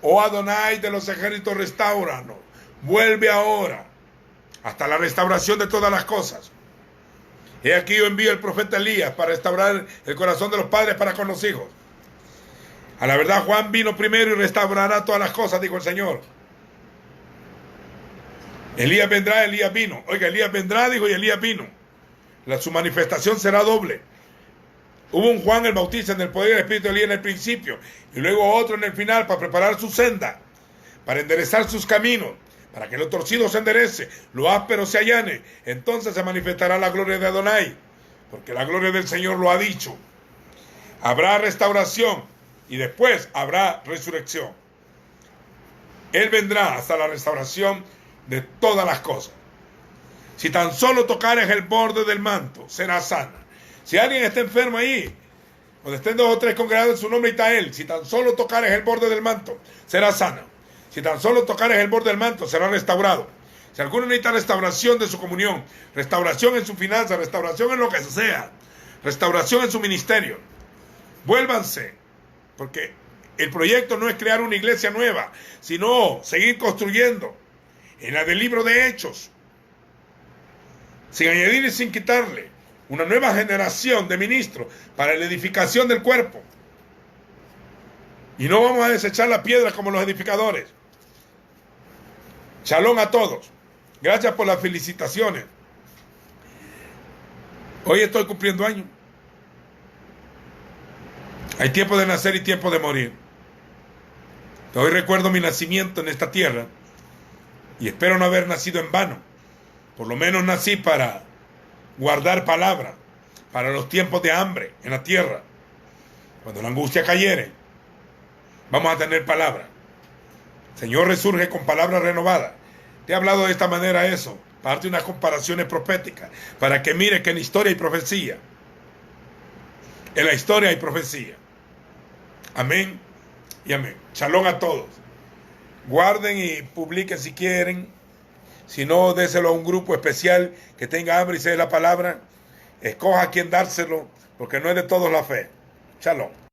Oh Adonai de los ejércitos, restáuranos. Vuelve ahora hasta la restauración de todas las cosas. He aquí yo envío al profeta Elías para restaurar el corazón de los padres para con los hijos. A la verdad, Juan vino primero y restaurará todas las cosas, dijo el Señor. Elías vendrá, Elías vino. Oiga, Elías vendrá, dijo, y Elías vino. Su manifestación será doble. Hubo un Juan el Bautista en el poder del Espíritu de Elías en el principio, y luego otro en el final para preparar su senda, para enderezar sus caminos, para que lo torcido se enderece, lo áspero se allane. Entonces se manifestará la gloria de Adonai, porque la gloria del Señor lo ha dicho. Habrá restauración y después habrá resurrección. Él vendrá hasta la restauración de todas las cosas. Si tan solo tocares el borde del manto, será sana. Si alguien está enfermo ahí, donde estén 2 o 3 congregados en su nombre y está él, si tan solo tocares el borde del manto, será sana. Si tan solo tocares el borde del manto, será restaurado. Si alguno necesita restauración de su comunión, restauración en su finanza, restauración en lo que sea, restauración en su ministerio, vuélvanse, porque el proyecto no es crear una iglesia nueva, sino seguir construyendo en la del libro de Hechos, sin añadir y sin quitarle, una nueva generación de ministros para la edificación del cuerpo. Y no vamos a desechar la piedra como los edificadores. Shalom a todos. Gracias por las felicitaciones. Hoy estoy cumpliendo años. Hay tiempo de nacer y tiempo de morir. Hoy recuerdo mi nacimiento en esta tierra y espero no haber nacido en vano. Por lo menos nací para guardar palabra para los tiempos de hambre en la tierra. Cuando la angustia cayere, vamos a tener palabra. El Señor resurge con palabra renovada. Te he hablado de esta manera eso, para darte unas comparaciones proféticas, para que mires que en la historia hay profecía. En la historia hay profecía. Amén y amén. Shalom a todos. Guarden y publiquen si quieren. Si no, déselo a un grupo especial que tenga hambre y se dé la palabra. Escoja a quién dárselo, porque no es de todos la fe. Shalom.